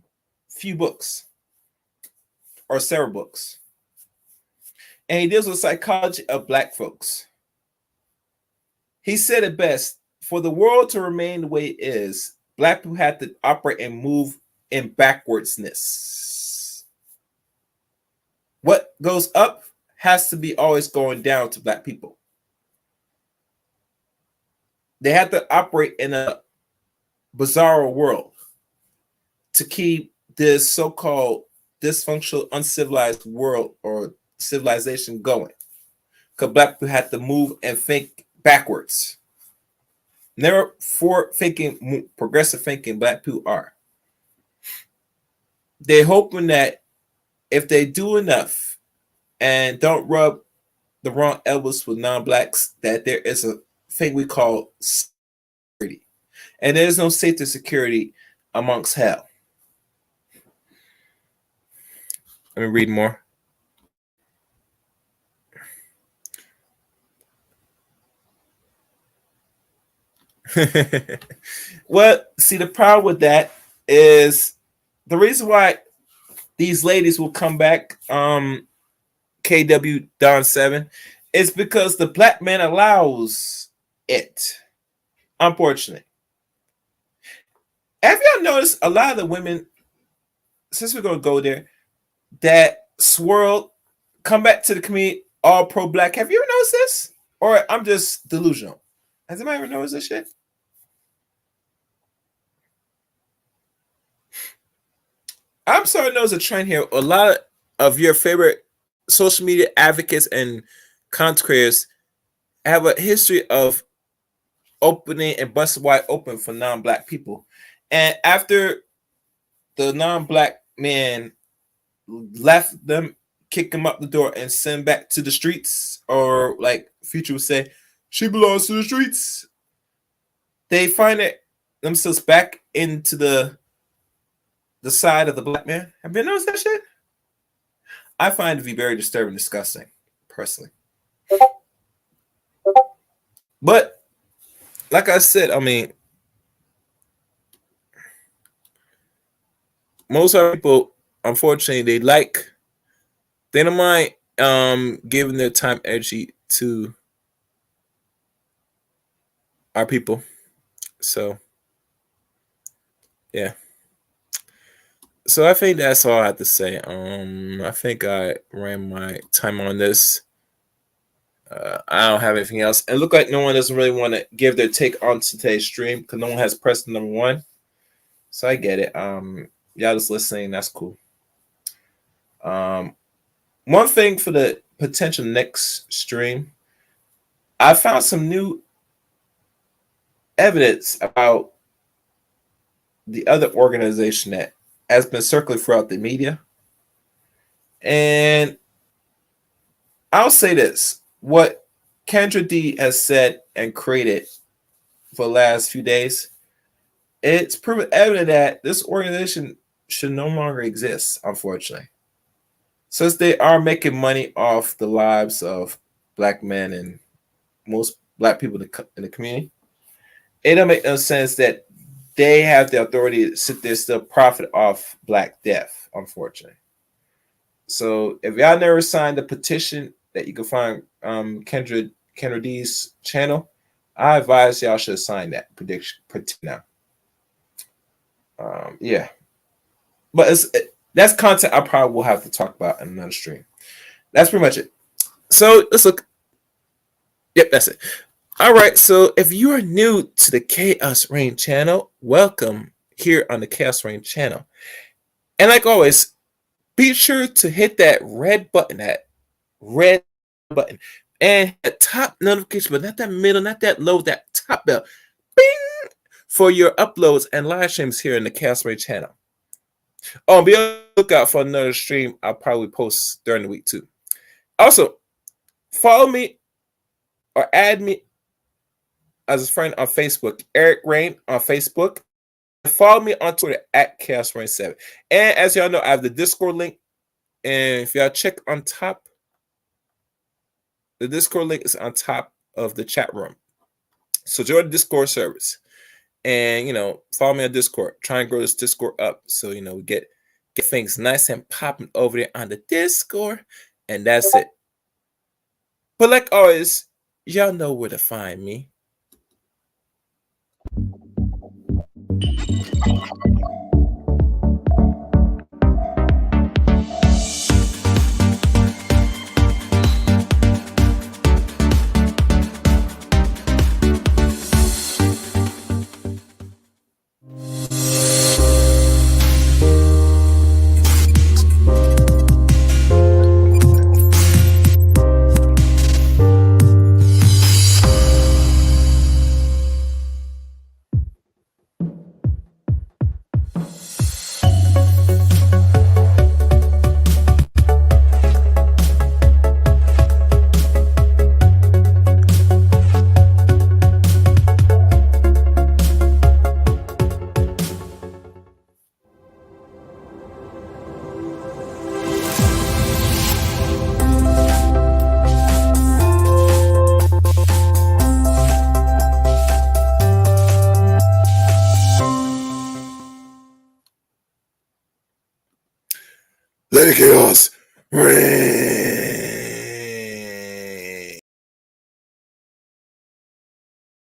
few books or several books. And he deals with psychology of black folks. He said it best, for the world to remain the way it is, black people have to operate and move in backwardsness. What goes up has to be always going down to black people. They have to operate in a bizarre world to keep this so-called dysfunctional, uncivilized world or civilization going. Because black people have to move and think backwards. Never forward thinking, progressive thinking black people are. They're hoping that if they do enough and don't rub the wrong elbows with non-blacks, that there is a thing we call security. And there's no safety security amongst hell. Let me read more. Well, see, the problem with that is the reason why these ladies will come back, KW Don 7, is because the black man allows it. Unfortunately. Have y'all noticed a lot of the women, since we're going to go there, that swirl, come back to the community, all pro-black? Have you ever noticed this? Or I'm just delusional? Has anybody ever noticed this shit? I'm starting to notice a trend here. A lot of your favorite social media advocates and content creators have a history of opening and busting wide open for non-black people. And after the non-black man left them, kick them up the door and send back to the streets, or like Future would say, she belongs to the streets, they find it themselves back into the side of the black man. Have you noticed that shit? I find it to be very disturbing, disgusting, personally. But like I said, I mean, most of our people, unfortunately, they don't mind giving their time, energy to our people. So yeah. So I think that's all I have to say. I think I ran my time on this. I don't have anything else. And look like no one doesn't really want to give their take on today's stream because no one has pressed number 1. So I get it. Y'all just listening, that's cool. One thing for the potential next stream, I found some new evidence about the other organization that has been circulating throughout the media. And I'll say this, what Kendra D has said and created for the last few days, it's proven evident that this organization should no longer exist, unfortunately. Since they are making money off the lives of black men and most black people in the community, it don't make no sense that they have the authority to sit there still profit off black death, unfortunately. So if y'all never signed the petition that you can find Kendra D's channel, I advise y'all should sign that petition now. Yeah. But that's content I probably will have to talk about in another stream. That's pretty much it. So let's look. Yep, that's it. All right, so if you are new to the Chaos Reign channel, welcome here on the Chaos Reign channel. And like always, be sure to hit that red button, and that top notification, but not that middle, not that low, that top bell, bing, for your uploads and live streams here in the Chaos Reign channel. Oh, be on the lookout for another stream I'll probably post during the week too. Also, follow me or add me as a friend on Facebook, Eric Reign on Facebook. Follow me on Twitter at Chaos Reign 7. And as y'all know, I have the Discord link. And if y'all check on top, the Discord link is on top of the chat room. So join the Discord service. And follow me on Discord. Try and grow this Discord up. So we get things nice and popping over there on the Discord. And that's it. But like always, y'all know where to find me. Let it chaos reign.